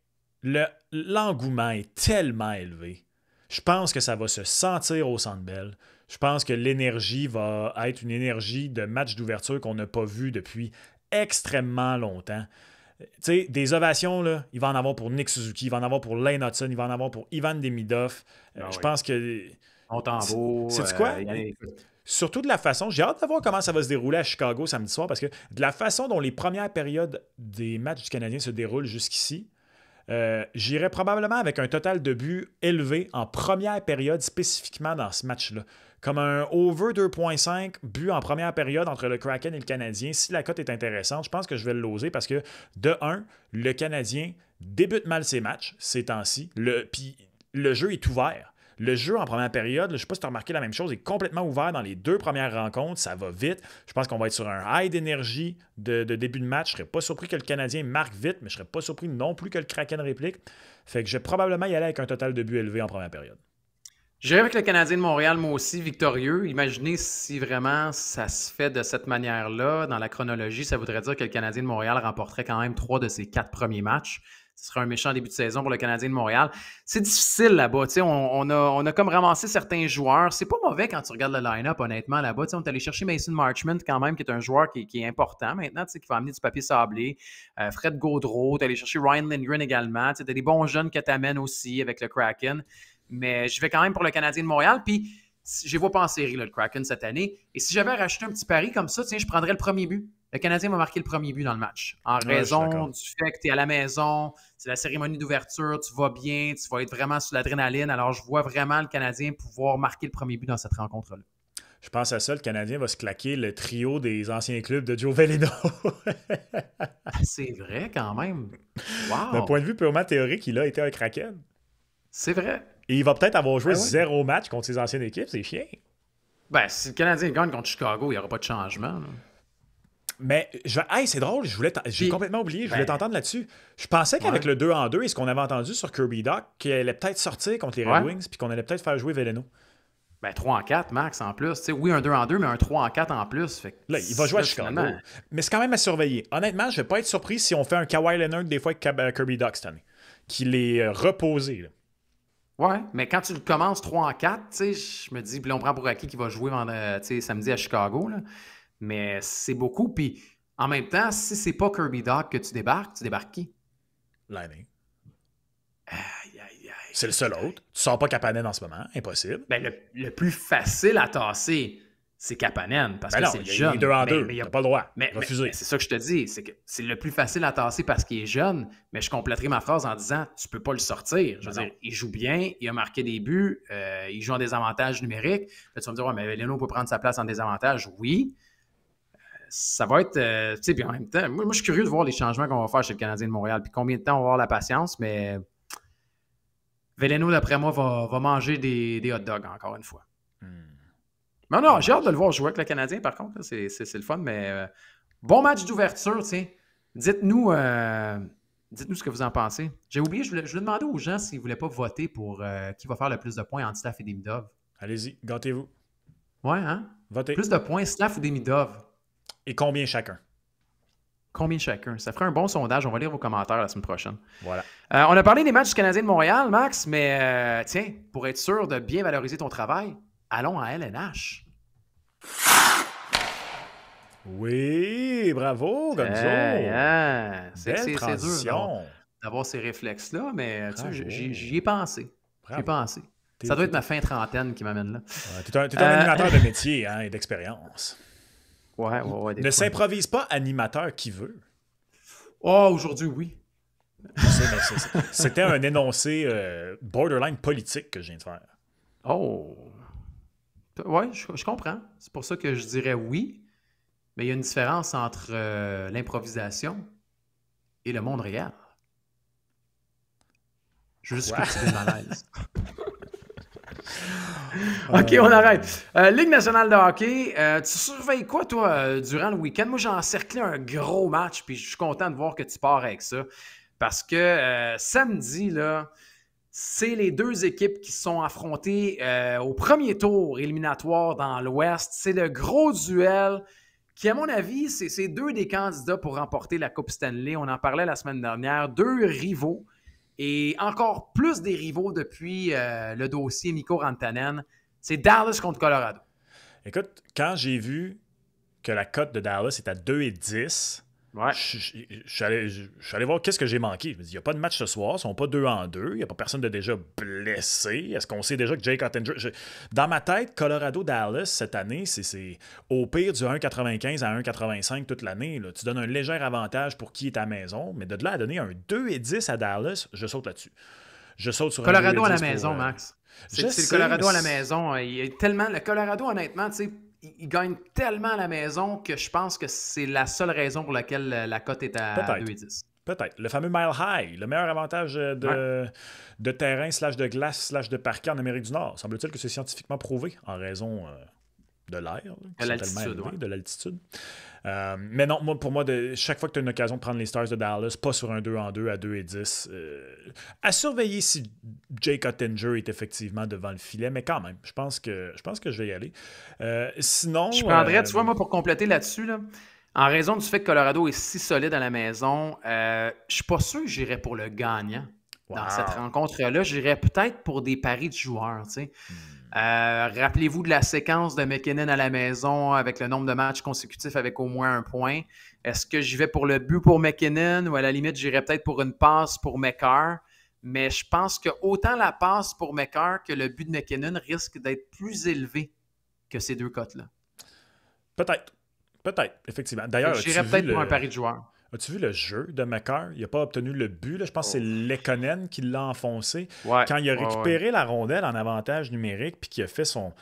l'engouement est tellement élevé. Je pense que ça va se sentir au Centre Bell. Je pense que l'énergie va être une énergie de match d'ouverture qu'on n'a pas vu depuis extrêmement longtemps. Tu sais, des ovations, là, il va en avoir pour Nick Suzuki, il va en avoir pour Lane Hudson, il va en avoir pour Ivan Demidov. Je pense que... Montembeault. C'est quoi? Surtout de la façon, j'ai hâte de voir comment ça va se dérouler à Chicago samedi soir, parce que de la façon dont les premières périodes des matchs du Canadien se déroulent jusqu'ici, j'irais probablement avec un total de buts élevé en première période spécifiquement dans ce match-là. Comme un over 2.5 buts en première période entre le Kraken et le Canadien. Si la cote est intéressante, je pense que je vais l'oser parce que, de 1, le Canadien débute mal ses matchs ces temps-ci. Puis le jeu est ouvert. Le jeu en première période, je ne sais pas si tu as remarqué la même chose, est complètement ouvert dans les 2 premières rencontres. Ça va vite. Je pense qu'on va être sur un high d'énergie de début de match. Je ne serais pas surpris que le Canadien marque vite, mais je ne serais pas surpris non plus que le Kraken réplique. Fait que je vais probablement y aller avec un total de buts élevé en première période. J'irai avec le Canadien de Montréal, moi aussi, victorieux. Imaginez si vraiment ça se fait de cette manière-là. Dans la chronologie, ça voudrait dire que le Canadien de Montréal remporterait quand même 3 de ses 4 premiers matchs. ce serait un méchant début de saison pour le Canadien de Montréal. C'est difficile là-bas. On a comme ramassé certains joueurs. C'est pas mauvais quand tu regardes le line-up, honnêtement, là-bas. On est allé chercher Mason Marchment, quand même, qui est un joueur qui est important maintenant, qui va amener du papier sablé. Fred Gaudreau, tu es allé chercher Ryan Lindgren également. Tu as des bons jeunes que tu amènes aussi avec le Kraken. Mais je vais quand même pour le Canadien de Montréal. Puis, je ne vois pas en série, là, le Kraken, cette année. Et si j'avais racheté un petit pari comme ça, je prendrais le premier but. Le Canadien va marquer le premier but dans le match. En raison du fait que tu es à la maison, c'est la cérémonie d'ouverture, tu vas bien, tu vas être vraiment sur l'adrénaline. Alors, je vois vraiment le Canadien pouvoir marquer le premier but dans cette rencontre-là. Je pense à ça, le Canadien va se claquer le trio des anciens clubs de Joe Veleno. C'est vrai, quand même. Wow! D'un point de vue purement théorique, il a été un Kraken. C'est vrai. Et il va peut-être avoir joué 0 match contre ses anciennes équipes, c'est chiant. Si le Canadien gagne contre Chicago, il n'y aura pas de changement. Là. Mais, c'est drôle, j'ai complètement oublié, je voulais t'entendre là-dessus. Je pensais qu'avec le 2-2 et ce qu'on avait entendu sur Kirby Dach, qu'il allait peut-être sortir contre les Red Wings puis qu'on allait peut-être faire jouer Veleno. 3-4, max, en plus. Oui, un 2-2, mais un 3-4 en plus. Fait que là, il va jouer à Chicago. Finalement... Mais c'est quand même à surveiller. Honnêtement, je ne vais pas être surpris si on fait un Kawhi Leonard des fois avec Kirby Dach cette année. Qu'il est reposé. Là. Ouais, mais quand tu le commences 3-4, je me dis, puis là, on prend pour acquis qu'il va jouer samedi à Chicago. Là. Mais c'est beaucoup. Puis en même temps, si c'est pas Kirby Dach que tu débarques qui? L'année. C'est le seul autre. Tu sors pas Kapanen en ce moment. Impossible. Le plus facile à tasser, c'est Kapanen. Parce que c'est le jeune. Il est 2-2. Tu n'as pas le droit. Mais c'est ça que je te dis. C'est que c'est le plus facile à tasser parce qu'il est jeune. Mais je compléterai ma phrase en disant tu peux pas le sortir. Je veux dire, il joue bien. Il a marqué des buts. Il joue en désavantage numérique. Là, tu vas me dire, mais Veleno peut prendre sa place en désavantage. Oui. Ça va être... puis en même temps, moi, je suis curieux de voir les changements qu'on va faire chez le Canadien de Montréal. Puis combien de temps on va avoir la patience. Mais Veleno, d'après moi, va manger des hot dogs, encore une fois. Mais non, j'ai hâte de le voir jouer avec le Canadien, par contre. C'est le fun, mais bon match d'ouverture, tiens. Dites-nous ce que vous en pensez. J'ai oublié, je voulais demander aux gens s'ils ne voulaient pas voter pour qui va faire le plus de points entre Staff et Demidov. Allez-y, gâtez-vous. Ouais, hein? Votez. Plus de points, Staff ou Demidov? Et combien chacun? Combien chacun? Ça ferait un bon sondage. On va lire vos commentaires la semaine prochaine. Voilà. On a parlé des matchs du Canadien de Montréal, Max, mais tiens, pour être sûr de bien valoriser ton travail, allons à LNH. Oui, bravo, Gonzo. C'est dur d'avoir ces réflexes-là, mais j'y ai pensé. J'y ai pensé. Ça doit être ma fin trentaine qui m'amène là. Tu es un animateur de métier et d'expérience. Ouais. Ne s'improvise pas animateur qui veut. Oh, aujourd'hui, oui. C'était un énoncé borderline politique que je viens de faire. Oh. Ouais, je comprends. C'est pour ça que je dirais oui. Mais il y a une différence entre l'improvisation et le monde réel. Je veux juste cultiver le malaise. OK, on arrête. Ligue nationale de hockey, tu surveilles quoi, toi, durant le week-end? Moi, j'ai encerclé un gros match, puis je suis content de voir que tu pars avec ça. Parce que samedi, là, c'est les deux équipes qui se sont affrontées au premier tour éliminatoire dans l'Ouest. C'est le gros duel qui, à mon avis, c'est deux des candidats pour remporter la Coupe Stanley. On en parlait la semaine dernière. Deux rivaux. Et encore plus des rivaux depuis le dossier Mikko Rantanen. C'est Dallas contre Colorado. Écoute, quand j'ai vu que la cote de Dallas est à 2,10, ouais. je suis allé voir qu'est-ce que j'ai manqué. Je me dis, il n'y a pas de match ce soir, ils ne sont pas 2-2, il n'y a pas personne de déjà blessé. Est-ce qu'on sait déjà que Jake Oettinger... Dans ma tête, Colorado-Dallas, cette année, c'est au pire du 1,95 à 1,85 toute l'année. Là. Tu donnes un léger avantage pour qui est à la maison, mais de là à donner un 2,10 à Dallas, je saute là-dessus. Je saute sur Colorado à la maison, Max. C'est le Colorado à la maison. Le Colorado, honnêtement, tu sais, il gagne tellement à la maison que je pense que c'est la seule raison pour laquelle la cote est à 2,10. Peut-être. Le fameux Mile High, le meilleur avantage de terrain / de glace / de parquet en Amérique du Nord. Semble-t-il que c'est scientifiquement prouvé en raison de l'air, de l'altitude. Mais non, pour moi, chaque fois que tu as une occasion de prendre les Stars de Dallas, pas sur un 2-2 à 2,10, à surveiller si Jake Oettinger est effectivement devant le filet, mais quand même, je pense que je vais y aller. Sinon... Je prendrais, tu vois, moi, pour compléter là-dessus, là, En raison du fait que Colorado est si solide à la maison, je suis pas sûr que j'irais pour le gagnant. Dans cette rencontre-là, j'irais peut-être pour des paris de joueurs. Tu sais. Rappelez-vous de la séquence de McKinnon à la maison avec le nombre de matchs consécutifs avec au moins un point. Est-ce que j'y vais pour le but pour McKinnon ou à la limite, j'irais peut-être pour une passe pour McCarr? Mais je pense que autant la passe pour McCarr que le but de McKinnon risque d'être plus élevé que ces deux cotes-là. Peut-être, effectivement. D'ailleurs, j'irais peut-être pour un pari de joueur. As-tu vu le jeu de McCarr? Il n'a pas obtenu le but. Là. Je pense que c'est Lekkonen qui l'a enfoncé. Ouais, quand il a récupéré la rondelle en avantage numérique puis qu'il a fait son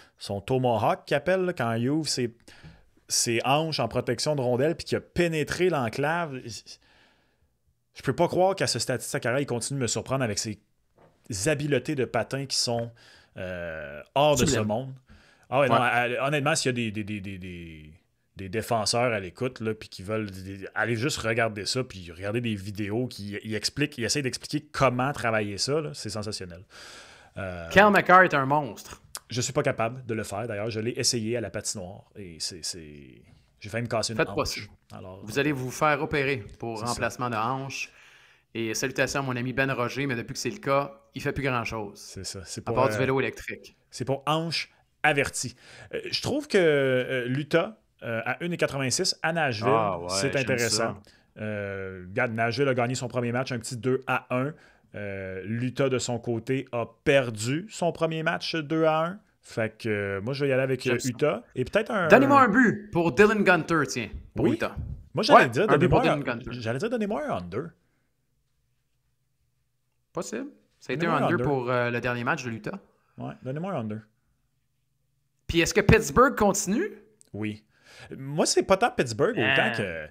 tomahawk qu'il appelle, là, quand il ouvre ses hanches en protection de rondelle puis qu'il a pénétré l'enclave. Je peux pas croire qu'à ce stade de sa carrière, il continue de me surprendre avec ses habiletés de patin qui sont hors de ce monde. Ah ouais, non, honnêtement, s'il y a des défenseurs à l'écoute puis qui veulent aller juste regarder ça puis regarder des vidéos qui essayent d'expliquer comment travailler ça, là, c'est sensationnel. Cal McCarr est un monstre. Je suis pas capable de le faire. D'ailleurs, je l'ai essayé à la patinoire et j'ai failli me casser une hanche. Alors, vous allez vous faire opérer pour remplacement de hanche. Et salutations à mon ami Ben Roger, mais depuis que c'est le cas, il fait plus grand-chose. C'est ça. À part du vélo électrique. C'est pour hanche avertie. Je trouve que l'Utah à 1,86 à Nashville, c'est intéressant. Nashville a gagné son premier match, un petit 2-1. L'Utah, de son côté, a perdu son premier match 2-1. Fait que moi, je vais y aller avec Utah. Et peut-être un... Donnez-moi un but pour Dylan Gunter, tiens, pour Utah. Moi, j'allais dire, donnez-moi un under. Possible. Ça a été un under pour le dernier match de l'Utah. Ouais, donnez-moi un under. Puis est-ce que Pittsburgh continue? Oui. Moi, c'est pas tant Pittsburgh autant que...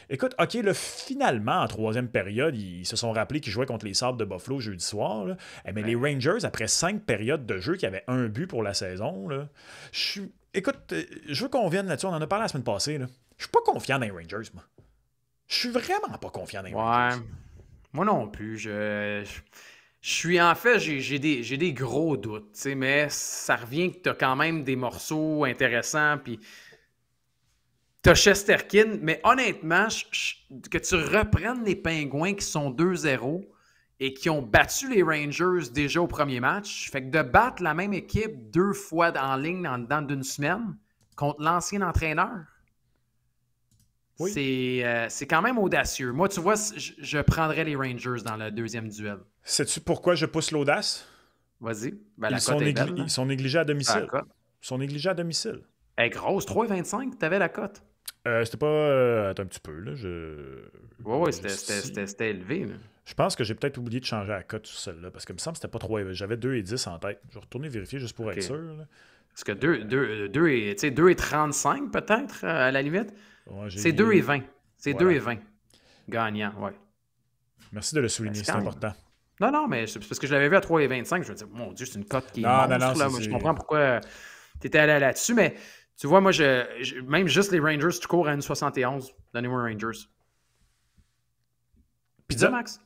Écoute, OK, là, finalement, en troisième période, ils se sont rappelés qu'ils jouaient contre les Sabres de Buffalo jeudi soir. Là. Mais les Rangers, après 5 périodes de jeu, qui avaient un but pour la saison, là, écoute, je veux qu'on vienne là-dessus. On en a parlé la semaine passée. Là. Je suis pas confiant dans les Rangers, moi. Je suis vraiment pas confiant dans les Rangers. Moi non plus. Je suis en fait, j'ai des gros doutes, mais ça revient que tu as quand même des morceaux intéressants. Puis t'as Shesterkin, mais honnêtement, que tu reprennes les Pingouins qui sont 2-0 et qui ont battu les Rangers déjà au premier match, fait que de battre la même équipe 2 fois en ligne en dedans d'une semaine contre l'ancien entraîneur, oui. C'est quand même audacieux. Moi, tu vois, je prendrais les Rangers dans le deuxième duel. Sais-tu pourquoi je pousse l'audace? Vas-y. Ils sont négligés à domicile. Ils sont négligés à domicile. Elle est grosse, 3,25, t'avais la cote. C'était pas... Attends un petit peu, là. Oui, c'était élevé. Là. Je pense que j'ai peut-être oublié de changer la cote sur celle-là, parce que il me semble que c'était pas trop élevé. J'avais 2,10 en tête. Je vais retourner vérifier juste pour être sûr. Là. Parce que 2,35 peut-être, à la limite. Ouais, c'est 2,20. C'est 2,20. Gagnant, ouais. Merci de le souligner, c'est important. Non, mais c'est parce que je l'avais vu à 3,25. Je me disais, mon Dieu, c'est une cote qui est monstre. Non, là. Moi, je comprends pourquoi tu étais allé là-dessus, mais tu vois, moi, même juste les Rangers, tu cours à 1,71. Donnez-moi Rangers. Pizza, Max?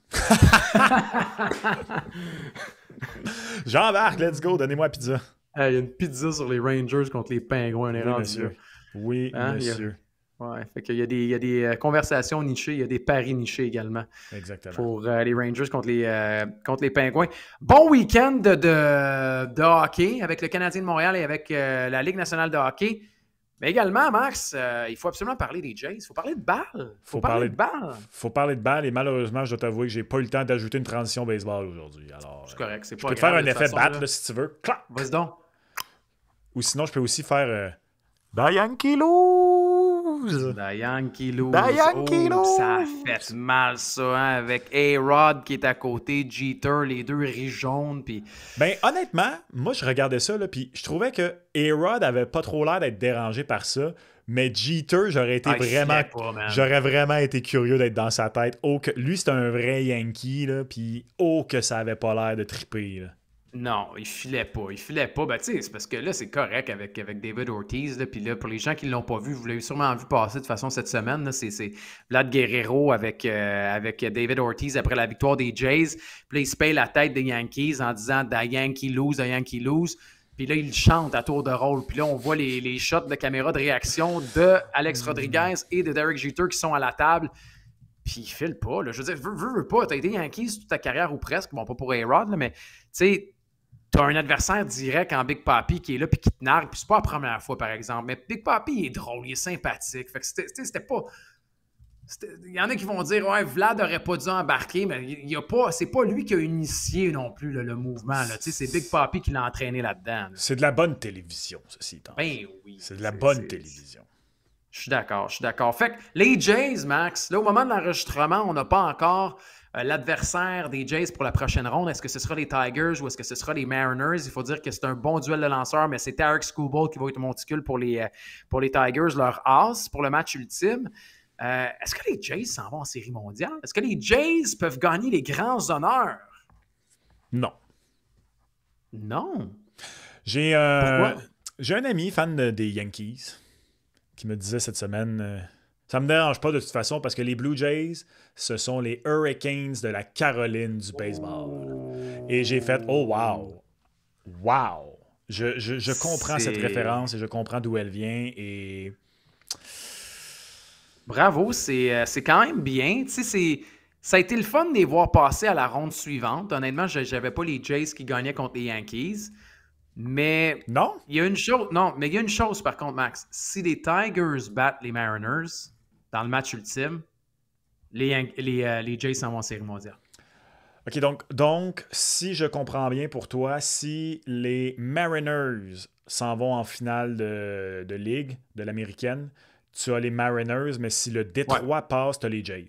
Jean-Marc, let's go, donnez-moi pizza. Il y a une pizza sur les Rangers contre les Pingouins. Oui, monsieur. Oui, monsieur. Ouais, fait qu'il y a des conversations nichées, il y a des paris nichés également. Exactement. Pour les Rangers contre les Pingouins. Bon week-end de hockey avec le Canadien de Montréal et avec la Ligue nationale de hockey. Mais également, Max, il faut absolument parler des Jays. Il faut parler de balles. Faut parler de balles et malheureusement, je dois t'avouer que j'ai pas eu le temps d'ajouter une transition baseball aujourd'hui. Alors, c'est correct. C'est je peux te faire un effet batte là, si tu veux. Clac! Vas-y donc. Ou sinon, je peux aussi faire The Yankee lose! The Yankee lose. Ça fait mal, ça, hein, avec A-Rod qui est à côté, Jeter, les deux riz jaunes. Pis... Ben, honnêtement, moi, je regardais ça, là, puis je trouvais que A-Rod avait pas trop l'air d'être dérangé par ça, mais Jeter, j'aurais vraiment été curieux d'être dans sa tête. Oh, que... Lui, c'est un vrai Yankee, là, puis que ça avait pas l'air de triper, là. Non, il filait pas. Ben, tu sais, c'est parce que là, c'est correct avec David Ortiz. Puis là, pour les gens qui ne l'ont pas vu, vous l'avez sûrement vu passer de façon cette semaine. Là, c'est Vlad Guerrero avec David Ortiz après la victoire des Jays. Puis là, il se paye la tête des Yankees en disant « The Yankee lose, the Yankee lose ». Puis là, il chante à tour de rôle. Puis là, on voit les shots de caméra de réaction de Alex Rodriguez et de Derek Jeter qui sont à la table. Puis il file pas. Là. Je veux dire, veux pas. T'as été Yankees toute ta carrière ou presque. Bon, pas pour A-Rod, mais tu sais, t'as un adversaire direct en Big Papi qui est là puis qui te nargue. Puis c'est pas la première fois, par exemple. Mais Big Papi, il est drôle, il est sympathique. Fait que c'était pas... Il y en a qui vont dire ouais, Vlad n'aurait pas dû embarquer, mais c'est pas lui qui a initié non plus le mouvement. Là. C'est Big Papi qui l'a entraîné là-dedans. Là. C'est de la bonne télévision, ceci étant. Ben oui. C'est de la bonne télévision. Je suis d'accord. Fait que les Jays, Max, là, au moment de l'enregistrement, on n'a pas encore l'adversaire des Jays pour la prochaine ronde. Est-ce que ce sera les Tigers ou est-ce que ce sera les Mariners? Il faut dire que c'est un bon duel de lanceurs, mais c'est Tarik Skubal qui va être monticule pour les Tigers, leur as pour le match ultime. Est-ce que les Jays s'en vont en série mondiale? Est-ce que les Jays peuvent gagner les grands honneurs? Non. Non. J'ai un ami fan des Yankees qui me disait cette semaine ça me dérange pas de toute façon parce que les Blue Jays, ce sont les Hurricanes de la Caroline du baseball. Et j'ai fait oh wow! Wow! Je comprends cette référence et je comprends d'où elle vient et... Bravo, c'est quand même bien. Tu sais, ça a été le fun de les voir passer à la ronde suivante. Honnêtement, je n'avais pas les Jays qui gagnaient contre les Yankees. Mais non? Il y a une chose, par contre, Max. Si les Tigers battent les Mariners dans le match ultime, les Jays s'en vont en série mondiale. OK, donc, si je comprends bien pour toi, si les Mariners s'en vont en finale de Ligue, de l'américaine, tu as les Mariners, mais si le Détroit passe, tu as les Jays.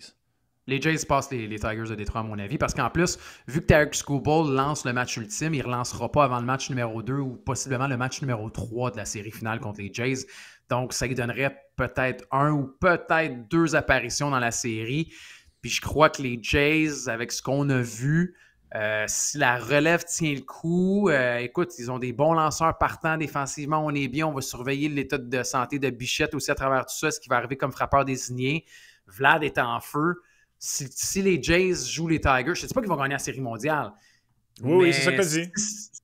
Les Jays passent les Tigers de Détroit, à mon avis, parce qu'en plus, vu que Tarik Skubal lance le match ultime, il ne relancera pas avant le match numéro 2 ou possiblement le match numéro 3 de la série finale contre les Jays. Donc, ça lui donnerait peut-être 1 ou peut-être 2 apparitions dans la série. Puis je crois que les Jays, avec ce qu'on a vu, si la relève tient le coup, écoute, ils ont des bons lanceurs partants défensivement, on est bien, on va surveiller l'état de santé de Bichette aussi à travers tout ça, ce qui va arriver comme frappeur désigné. Vlad est en feu. Si les Jays jouent les Tigers, je ne sais pas qu'ils vont gagner la Série mondiale. Oui, c'est ça que tu as dit.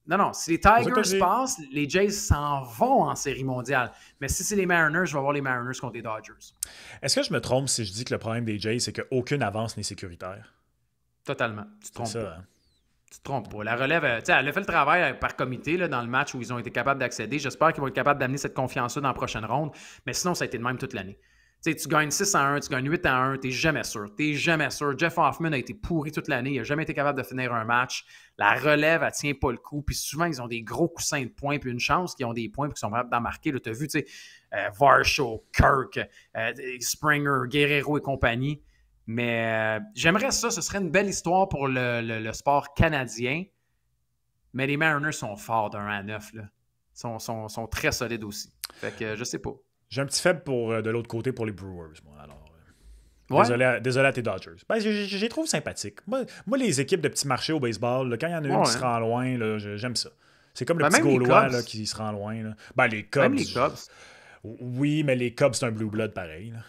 Non, si les Tigers passent, les Jays s'en vont en Série mondiale. Mais si c'est les Mariners, je vais voir les Mariners contre les Dodgers. Est-ce que je me trompe si je dis que le problème des Jays, c'est qu'aucune avance n'est sécuritaire? Totalement. Tu te trompes pas. Hein? Tu te trompes pas. La relève, elle a fait le travail par comité là, dans le match où ils ont été capables d'accéder. J'espère qu'ils vont être capables d'amener cette confiance-là dans la prochaine ronde. Mais sinon, ça a été de même toute l'année. T'sais, tu gagnes 6-1, tu gagnes 8-1, t'es jamais sûr. Jeff Hoffman a été pourri toute l'année. Il n'a jamais été capable de finir un match. La relève, elle tient pas le coup. Puis souvent, ils ont des gros coussins de points. Puis une chance qu'ils ont des points et qu'ils sont capables d'en marquer. Tu as vu, Varsho, Kirk, Springer, Guerrero et compagnie. Mais j'aimerais ça. Ce serait une belle histoire pour le sport canadien. Mais les Mariners sont forts d'un 1-9. Là. Sont très solides aussi. Fait que je sais pas. J'ai un petit faible de l'autre côté pour les Brewers, moi. Alors, désolé à tes Dodgers. Ben, je les trouve sympathiques. Moi, les équipes de petits marchés au baseball, là, quand il y en a une qui se rend loin, là, j'aime ça. C'est comme le petit Gaulois là, qui se rend loin. Là. Ben, les Cubs. Même les Cubs. Oui, mais les Cubs, c'est un blue blood pareil. Là.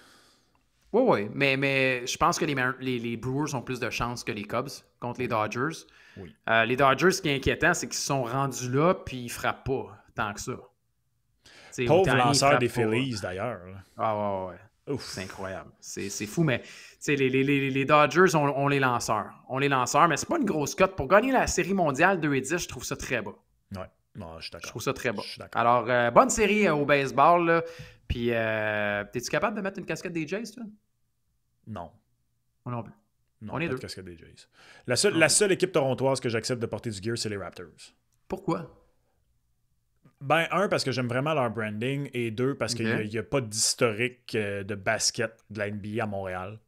Oui. Mais je pense que les Brewers ont plus de chances que les Cubs contre les Dodgers. Oui. Les Dodgers, ce qui est inquiétant, c'est qu'ils se sont rendus là puis ils ne frappent pas tant que ça. Pauvre lanceur des Phillies, d'ailleurs. Ah ouais. Ouf. C'est incroyable. C'est fou, mais les Dodgers ont les lanceurs. Mais c'est pas une grosse cote. Pour gagner la Série mondiale 2-10, je trouve ça très bas. Ouais. Non, je suis d'accord. Je trouve ça très bas. Alors, bonne série au baseball. Là. Puis, es-tu capable de mettre une casquette des Jays, toi? Non. Moi non plus. Non, on est deux. Casquette des Jays. La seule équipe torontoise que j'accepte de porter du gear, c'est les Raptors. Pourquoi? Ben, 1, parce que j'aime vraiment leur branding, et 2, parce qu'il n'y a pas d'historique de basket de la NBA à Montréal.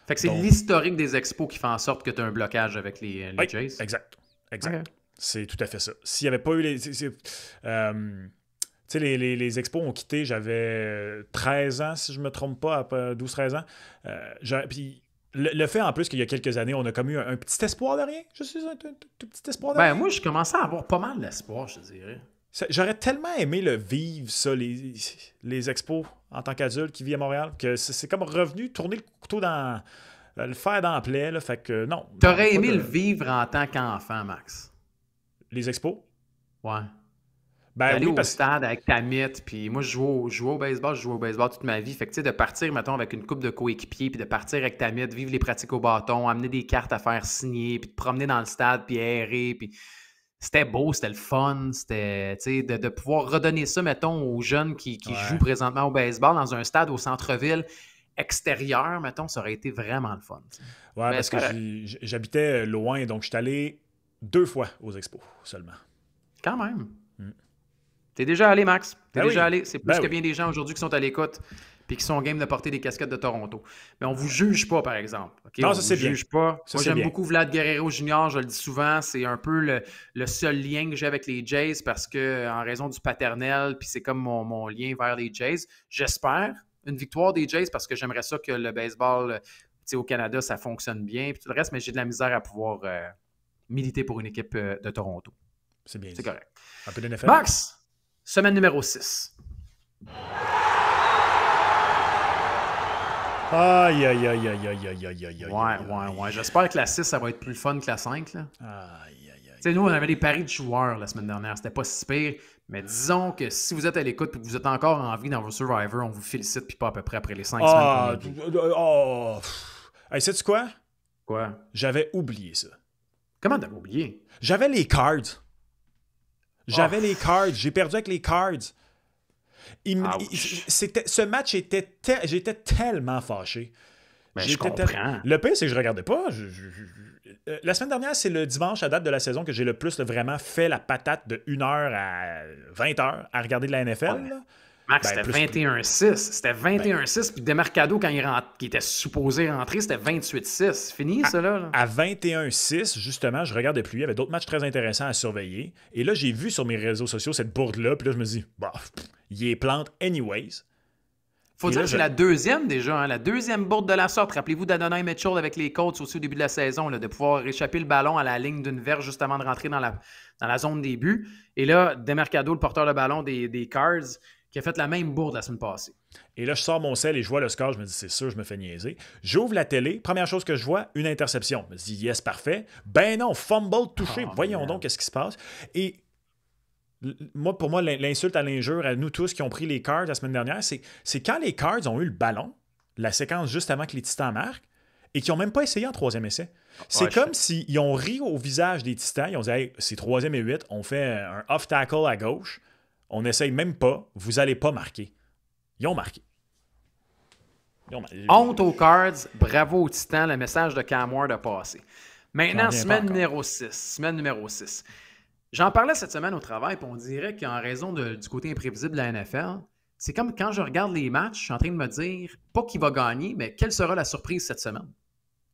Fait que c'est l'historique des expos qui fait en sorte que tu as un blocage avec les Jays? Exact. Okay. C'est tout à fait ça. S'il n'y avait pas eu les expos ont quitté, j'avais 13 ans, si je ne me trompe pas, 12-13 ans. Puis le fait, en plus, qu'il y a quelques années, on a comme eu un petit espoir de rien. Je suis un tout petit espoir de rien. Ben, moi, je commençais à avoir pas mal d'espoir, je te dirais. J'aurais tellement aimé le vivre, ça, les expos en tant qu'adulte qui vit à Montréal, que c'est comme revenu, tourner le couteau dans... le fer dans la plaie, là, fait que non. T'aurais aimé le vivre en tant qu'enfant, Max? Les expos? Ouais. Ben D'aller oui, au parce que. stade avec ta mythe, puis moi, je joue au baseball, je joue au baseball toute ma vie. Fait que, tu sais, de partir, mettons, avec une coupe de coéquipiers, puis de partir avec ta mythe, vivre les pratiques au bâton, amener des cartes à faire signer, puis te promener dans le stade, puis errer, puis c'était beau, c'était le fun, c'était, tu sais, de pouvoir redonner ça, mettons, aux jeunes qui jouent Ouais. présentement au baseball dans un stade au centre-ville extérieur, mettons, ça aurait été vraiment le fun, tu sais. Ouais, Mais parce c'est que correct. j'habitais loin, donc je suis allé 2 fois aux expos seulement. Quand même. Mm. T'es déjà allé, Max. T'es Ben déjà oui. allé. C'est plus Ben que oui. bien des gens aujourd'hui qui sont à l'écoute puis qui sont game de porter des casquettes de Toronto. Mais on vous juge pas, par exemple. OK? Non, On ça vous c'est bien. juge pas. Ça Moi, c'est j'aime bien. beaucoup Vlad Guerrero Jr., je le dis souvent. C'est un peu le seul lien que j'ai avec les Jays parce que, en raison du paternel, puis c'est comme mon lien vers les Jays. J'espère une victoire des Jays parce que j'aimerais ça que le baseball, tu sais, au Canada, ça fonctionne bien. Puis tout le reste, mais j'ai de la misère à pouvoir militer pour une équipe de Toronto. C'est bien C'est dit. correct. Un peu d'NFL? Max, semaine numéro 6. Aïe, aïe, aïe, aïe, aïe, aïe, aïe, aïe, aïe. Ouais. J'espère que la 6, ça va être plus fun que la 5. Là. Aïe, aïe, Tu aïe. sais, nous, on avait des paris de joueurs la semaine dernière. C'était pas si pire. Mais disons que si vous êtes à l'écoute et que vous êtes encore en vie dans vos Survivors, on vous félicite, puis pas à peu près après les 5 semaines qu'on a vues. Oh. Hey, sais-tu quoi? Quoi? J'avais oublié ça. Comment t'as oublié? J'avais les cards. Les cards. J'ai perdu avec les cards. Ouch. Ce match était. J'étais tellement fâché. Ben, je comprends. Le pire, c'est que je regardais pas. La semaine dernière, c'est le dimanche à date de la saison que j'ai le plus vraiment fait la patate de 1h à 20h à regarder de la NFL. Ouais. Là. Max, Ben, c'était 21-6. C'était 21-6. Puis Demarcado, quand qui était supposé rentrer, c'était 28-6. Fini, ça, là. À 21-6, justement, je regardais plus. Il y avait d'autres matchs très intéressants à surveiller. Et là, j'ai vu sur mes réseaux sociaux cette bourde-là. Puis là, je me dis, bah, il est plante anyways. Faut dire que c'est la deuxième déjà, hein, la deuxième bourde de la sorte. Rappelez-vous d'Adonai Mitchell avec les Colts aussi au début de la saison, là, de pouvoir échapper le ballon à la ligne d'une verge juste avant de rentrer dans la zone des buts. Et là, Demarcado, le porteur de ballon des Cards, qui a fait la même bourde la semaine passée. Et là, je sors mon sel et je vois le score. Je me dis, c'est sûr, je me fais niaiser. J'ouvre la télé. Première chose que je vois, une interception. Je me dis, yes, parfait. Ben non, fumble touché. Voyons donc qu'est-ce qui se passe. Et pour moi, l'insulte à l'injure à nous tous qui ont pris les Cards la semaine dernière, c'est quand les Cards ont eu le ballon, la séquence juste avant que les Titans marquent, et qui n'ont même pas essayé en troisième essai. C'est comme s'ils ont ri au visage des Titans. Ils ont dit, hey, c'est 3e et 8, on fait un off-tackle à gauche, on n'essaye même pas, vous n'allez pas marquer. Ils ont marqué. Honte aux Cards, bravo aux Titans, le message de Cam Ward a passé. Maintenant, semaine numéro 6. J'en parlais cette semaine au travail, puis on dirait qu'en raison du côté imprévisible de la NFL, c'est comme quand je regarde les matchs, je suis en train de me dire, pas qui va gagner, mais quelle sera la surprise cette semaine?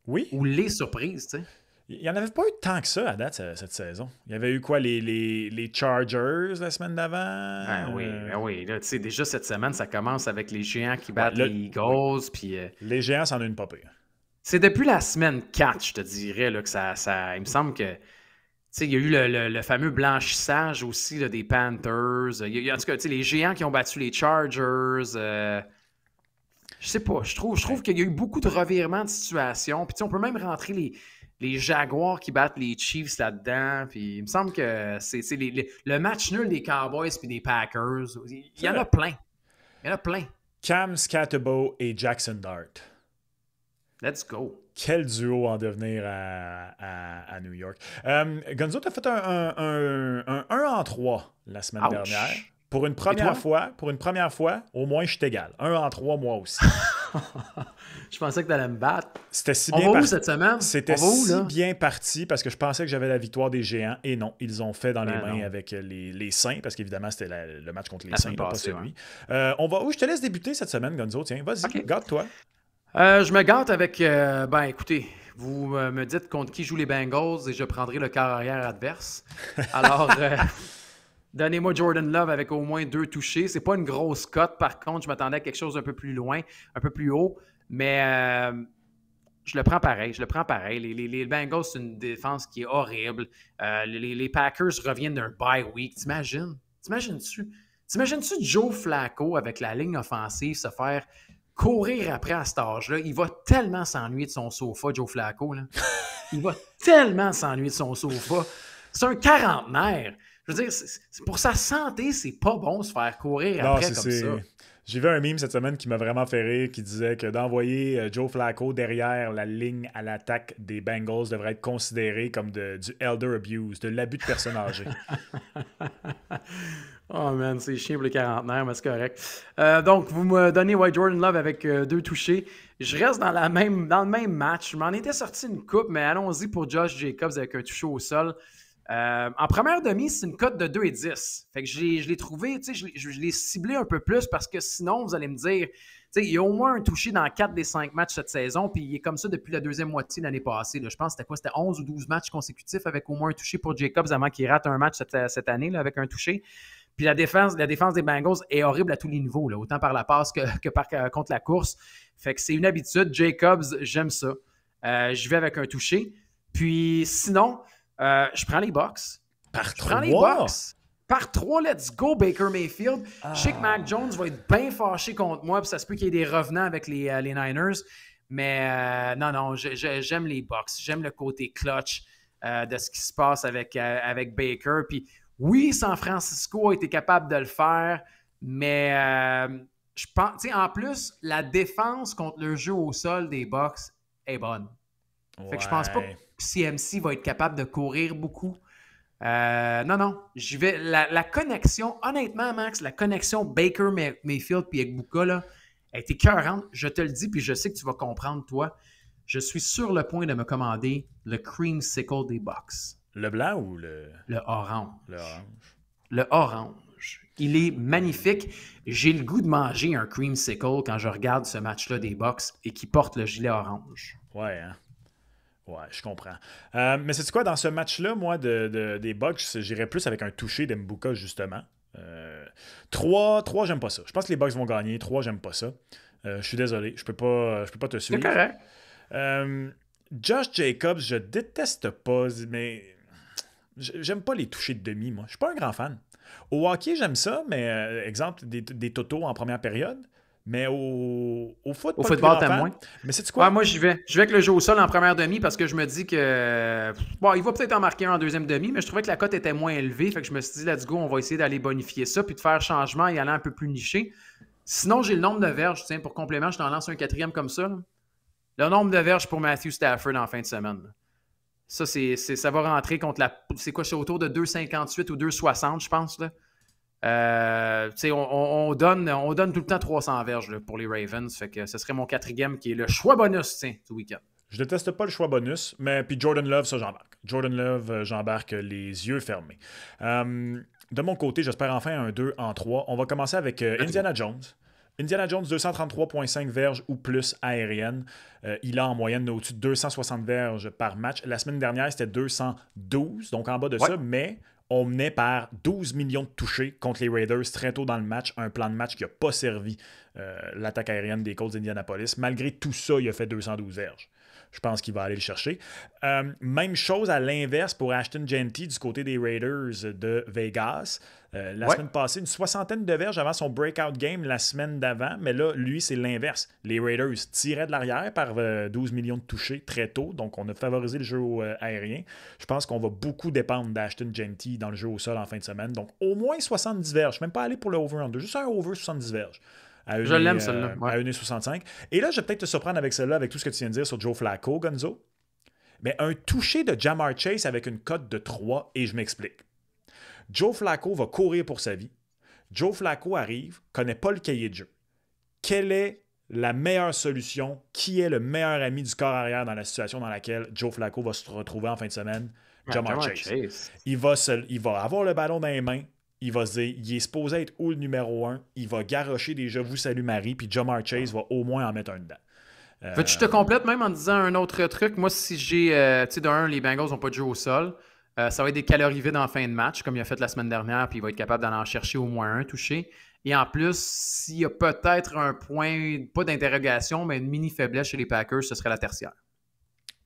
Oui. Ou les surprises, tu sais. Il n'y en avait pas eu tant que ça à date cette saison. Il y avait eu quoi, les Chargers la semaine d'avant? Oui. Là, tu sais, déjà cette semaine, ça commence avec les Géants qui battent les Eagles. Puis, les Géants, c'en a une pas pire. C'est depuis la semaine 4, je te dirais, là, que ça il me semble que il y a eu le fameux blanchissage aussi là, des Panthers. En tout cas, les Géants qui ont battu les Chargers. Je sais pas. Je trouve qu'il y a eu beaucoup de revirements de situation. Puis on peut même rentrer les Jaguars qui battent les Chiefs là-dedans. Puis il me semble que c'est le match nul des Cowboys puis des Packers. Il y en a plein. Cam Scatterbo et Jackson Dart. Let's go. Quel duo en devenir à New York. Gonzo, tu as fait un 1-3 la semaine dernière. Pour une première fois, au moins je t'égale. 1-3, moi aussi. Je pensais que tu allais me battre. C'était si bien parti. Où cette semaine? C'était si bien parti parce que je pensais que j'avais la victoire des Géants et non, ils ont fait dans les mains avec les Saints parce qu'évidemment c'était le match contre les Saints, pas celui. Ouais. Je te laisse débuter cette semaine, Gonzo. Tiens, vas-y, garde-toi. Je me gâte avec... écoutez, vous me dites contre qui jouent les Bengals et je prendrai le quart arrière adverse. Alors, donnez-moi Jordan Love avec au moins 2 touchés. C'est pas une grosse cote, par contre. Je m'attendais à quelque chose un peu plus loin, un peu plus haut. Mais je le prends pareil. Les Bengals, c'est une défense qui est horrible. Les Packers reviennent d'un bye week. T'imagines-tu Joe Flacco avec la ligne offensive se faire courir après à cet âge-là? Il va tellement s'ennuyer de son sofa, Joe Flacco. Là. Il va tellement s'ennuyer de son sofa. C'est un quarantenaire. Je veux dire, pour sa santé, c'est pas bon se faire courir Non, après comme ça. J'ai vu un meme cette semaine qui m'a vraiment fait rire, qui disait que d'envoyer Joe Flacco derrière la ligne à l'attaque des Bengals devrait être considéré comme du elder abuse, de l'abus de personnes âgées. Oh man, c'est chiant pour les quarantenaires, mais c'est correct. Donc, vous me donnez Jordan Love avec 2 touchés. Je reste dans le même match. Je m'en étais sorti une coupe, mais allons-y pour Josh Jacobs avec un touché au sol. En première demi, c'est une cote de 2,10. Fait que je l'ai trouvé, je l'ai ciblé un peu plus parce que sinon, vous allez me dire, il y a au moins un touché dans 4 des 5 matchs cette saison, puis il est comme ça depuis la deuxième moitié de l'année passée. Là. Je pense que c'était 11 ou 12 matchs consécutifs avec au moins un touché pour Jacobs avant qu'il rate un match cette année là, avec un touché. Puis la défense des Bengals est horrible à tous les niveaux, là, autant par la passe que contre la course. Fait que c'est une habitude. Jacobs, j'aime ça. Je vais avec un touché. Puis sinon, je prends les Bucks. Je prends les Bucks. Par 3, let's go, Baker Mayfield. Je sais que Mac Jones va être bien fâché contre moi, puis ça se peut qu'il y ait des revenants avec les Niners. Mais non, j'aime les Bucks. J'aime le côté clutch de ce qui se passe avec Baker. Puis oui, San Francisco a été capable de le faire, mais je pense, en plus, la défense contre le jeu au sol des Bucks est bonne. Ouais. Fait que je pense pas que CMC va être capable de courir beaucoup. Non, j'y vais. La connexion, honnêtement, Max, la connexion Baker Mayfield puis Egbuka, là, a été écœurante. Je te le dis, puis je sais que tu vas comprendre, toi. Je suis sur le point de me commander le creamsicle des Bucks. Le blanc ou le... Le orange. Le orange. Le orange. Il est magnifique. J'ai le goût de manger un creamsicle quand je regarde ce match-là des Bucks et qui porte le gilet orange. Ouais, hein? Ouais, je comprends. Mais c'est quoi, dans ce match-là, moi, des Bucks, j'irais plus avec un touché d'Mbuka, justement. 3, j'aime pas ça. Je pense que les Bucks vont gagner. 3, j'aime pas ça. Je suis désolé. Je peux pas te suivre. C'est correct. Josh Jacobs, je déteste pas, mais j'aime pas les touchés de demi, moi. Je suis pas un grand fan. Au hockey, j'aime ça, mais exemple, des totos en première période. Mais au football, t'aimes moins. Mais c'est quoi? Ouais, moi, j'y vais. Je vais avec le jeu au sol en première demi parce que je me dis que... Bon, il va peut-être en marquer un en deuxième demi, mais je trouvais que la cote était moins élevée. Fait que je me suis dit, let's go, on va essayer d'aller bonifier ça puis de faire changement et aller un peu plus niché. Sinon, j'ai le nombre de verges. Tiens, pour complément, je t'en lance un 4e comme ça. Là. Le nombre de verges pour Matthew Stafford en fin de semaine. Là. Ça va rentrer contre la... C'est quoi? C'est autour de 2,58 ou 2,60, je pense, là. On donne tout le temps 300 verges là, pour les Ravens. Fait que ce serait mon 4e qui est le choix bonus ce week-end. Je déteste pas le choix bonus, mais puis Jordan Love, ça j'embarque. Jordan Love, j'embarque les yeux fermés. De mon côté, j'espère enfin un 2 en 3. On va commencer avec Indiana Jones. Indiana Jones, 233,5 verges ou plus aériennes. Il a en moyenne au-dessus de 260 verges par match. La semaine dernière, c'était 212, donc en bas de ça, mais on menait par 12 millions de touchés contre les Raiders très tôt dans le match. Un plan de match qui n'a pas servi l'attaque aérienne des Colts d'Indianapolis. Malgré tout ça, il a fait 212 verges. Je pense qu'il va aller le chercher. Même chose à l'inverse pour Ashton Jeanty du côté des Raiders de Vegas. La semaine passée, une 60aine de verges avant son breakout game la semaine d'avant. Mais là, lui, c'est l'inverse. Les Raiders tiraient de l'arrière par 12 millions de touchés très tôt. Donc, on a favorisé le jeu aérien. Je pense qu'on va beaucoup dépendre d'Ashton Jeanty dans le jeu au sol en fin de semaine. Donc, au moins 70 verges. Même pas aller pour le over-under. Juste un over 70 verges. Je l'aime, celle-là. À 1,65. Et là, je vais peut-être te surprendre avec celle-là, avec tout ce que tu viens de dire sur Joe Flacco, Gonzo. Mais un touché de Ja'Marr Chase avec une cote de 3, et je m'explique. Joe Flacco va courir pour sa vie. Joe Flacco arrive, connaît pas le cahier de jeu. Quelle est la meilleure solution? Qui est le meilleur ami du corps arrière dans la situation dans laquelle Joe Flacco va se retrouver en fin de semaine? Ja'Marr Chase. Il va avoir le ballon dans les mains. Il va se dire, il est supposé être où le numéro 1? Il va garrocher des « Je vous salue Marie », puis Ja'Marr Chase va au moins en mettre un dedans. Veux-tu que je te complète même en disant un autre truc? Moi, si j'ai, les Bengals n'ont pas de jeu au sol, ça va être des calories vides en fin de match, comme il a fait la semaine dernière, puis il va être capable d'en chercher au moins un touché. Et en plus, s'il y a peut-être un point, pas d'interrogation, mais une mini faiblesse chez les Packers, ce serait la tertiaire.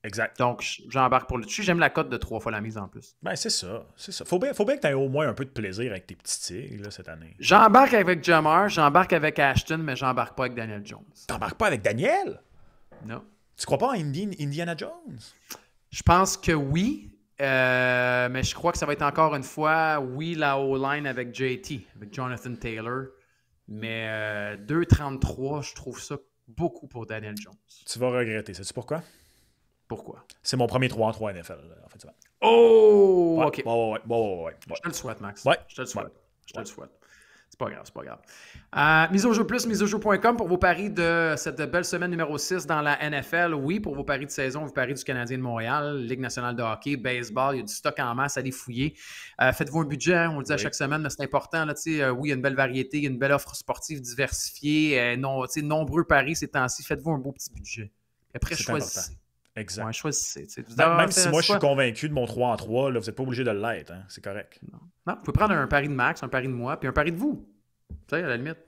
Exact. Donc, j'embarque pour le dessus. J'aime la cote de 3 fois la mise en plus. Ben, c'est ça. Faut bien que tu aies au moins un peu de plaisir avec tes petits tigres là, cette année. J'embarque avec Ja'Marr, j'embarque avec Ashton, mais j'embarque pas avec Daniel Jones. T'embarques pas avec Daniel? Non. Tu crois pas à Indiana Jones? Je pense que oui. mais je crois que ça va être encore une fois, oui, la O-line avec JT, avec Jonathan Taylor. Mais 2,33, je trouve ça beaucoup pour Daniel Jones. Tu vas regretter. Sais-tu pourquoi? Pourquoi? C'est mon premier 3-3 NFL, en fait. Oh! Ouais, OK. ouais. Je te le souhaite, Max. Ouais. Je te le souhaite. Ouais. Je te le souhaite. C'est pas grave, c'est pas grave. Mise au jeu plus, miseaujeu.com pour vos paris de cette belle semaine numéro 6 dans la NFL. Oui, pour vos paris de saison, vos paris du Canadien de Montréal, Ligue nationale de hockey, baseball, il y a du stock en masse, allez fouiller. Faites-vous un budget, hein, on le dit à chaque semaine, mais c'est important. Là, oui, il y a une belle variété, il y a une belle offre sportive diversifiée. Nombreux paris ces temps-ci, faites-vous un beau petit budget. Et après, choisissez. Exact. Ouais, choisissez. Même si moi, je suis convaincu de mon 3-3, là, vous n'êtes pas obligé de l'être. Hein? C'est correct. Non, vous pouvez prendre un pari de Max, un pari de moi, puis un pari de vous. Tu sais, à la limite.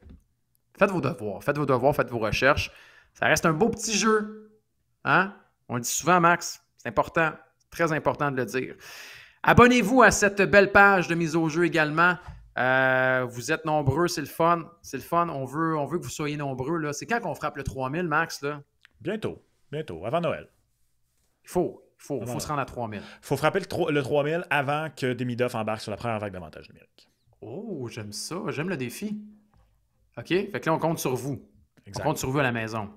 Faites vos devoirs, faites vos recherches. Ça reste un beau petit jeu. Hein? On le dit souvent, Max. C'est important. C'est très important de le dire. Abonnez-vous à cette belle page de mise au jeu également. Vous êtes nombreux, c'est le fun. C'est le fun. On veut que vous soyez nombreux. Là. C'est quand qu'on frappe le 3000, Max? Là? Bientôt, avant Noël. Il faut se rendre à 3000. Il faut frapper le 3000 avant que Demidoff embarque sur la première vague d'avantages numériques. Oh, j'aime ça. J'aime le défi. OK? Fait que là, on compte sur vous. Exact. On compte sur vous à la maison.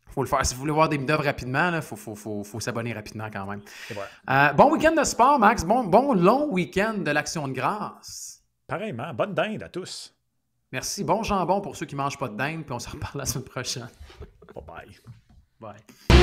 Il faut le faire. Si vous voulez voir Demidoff rapidement, il faut s'abonner rapidement quand même. Bon week-end de sport, Max. Bon long week-end de l'Action de grâce. Pareillement. Bonne dinde à tous. Merci. Bon jambon pour ceux qui ne mangent pas de dinde. Puis on se reparle la semaine prochaine. Bye. Bye.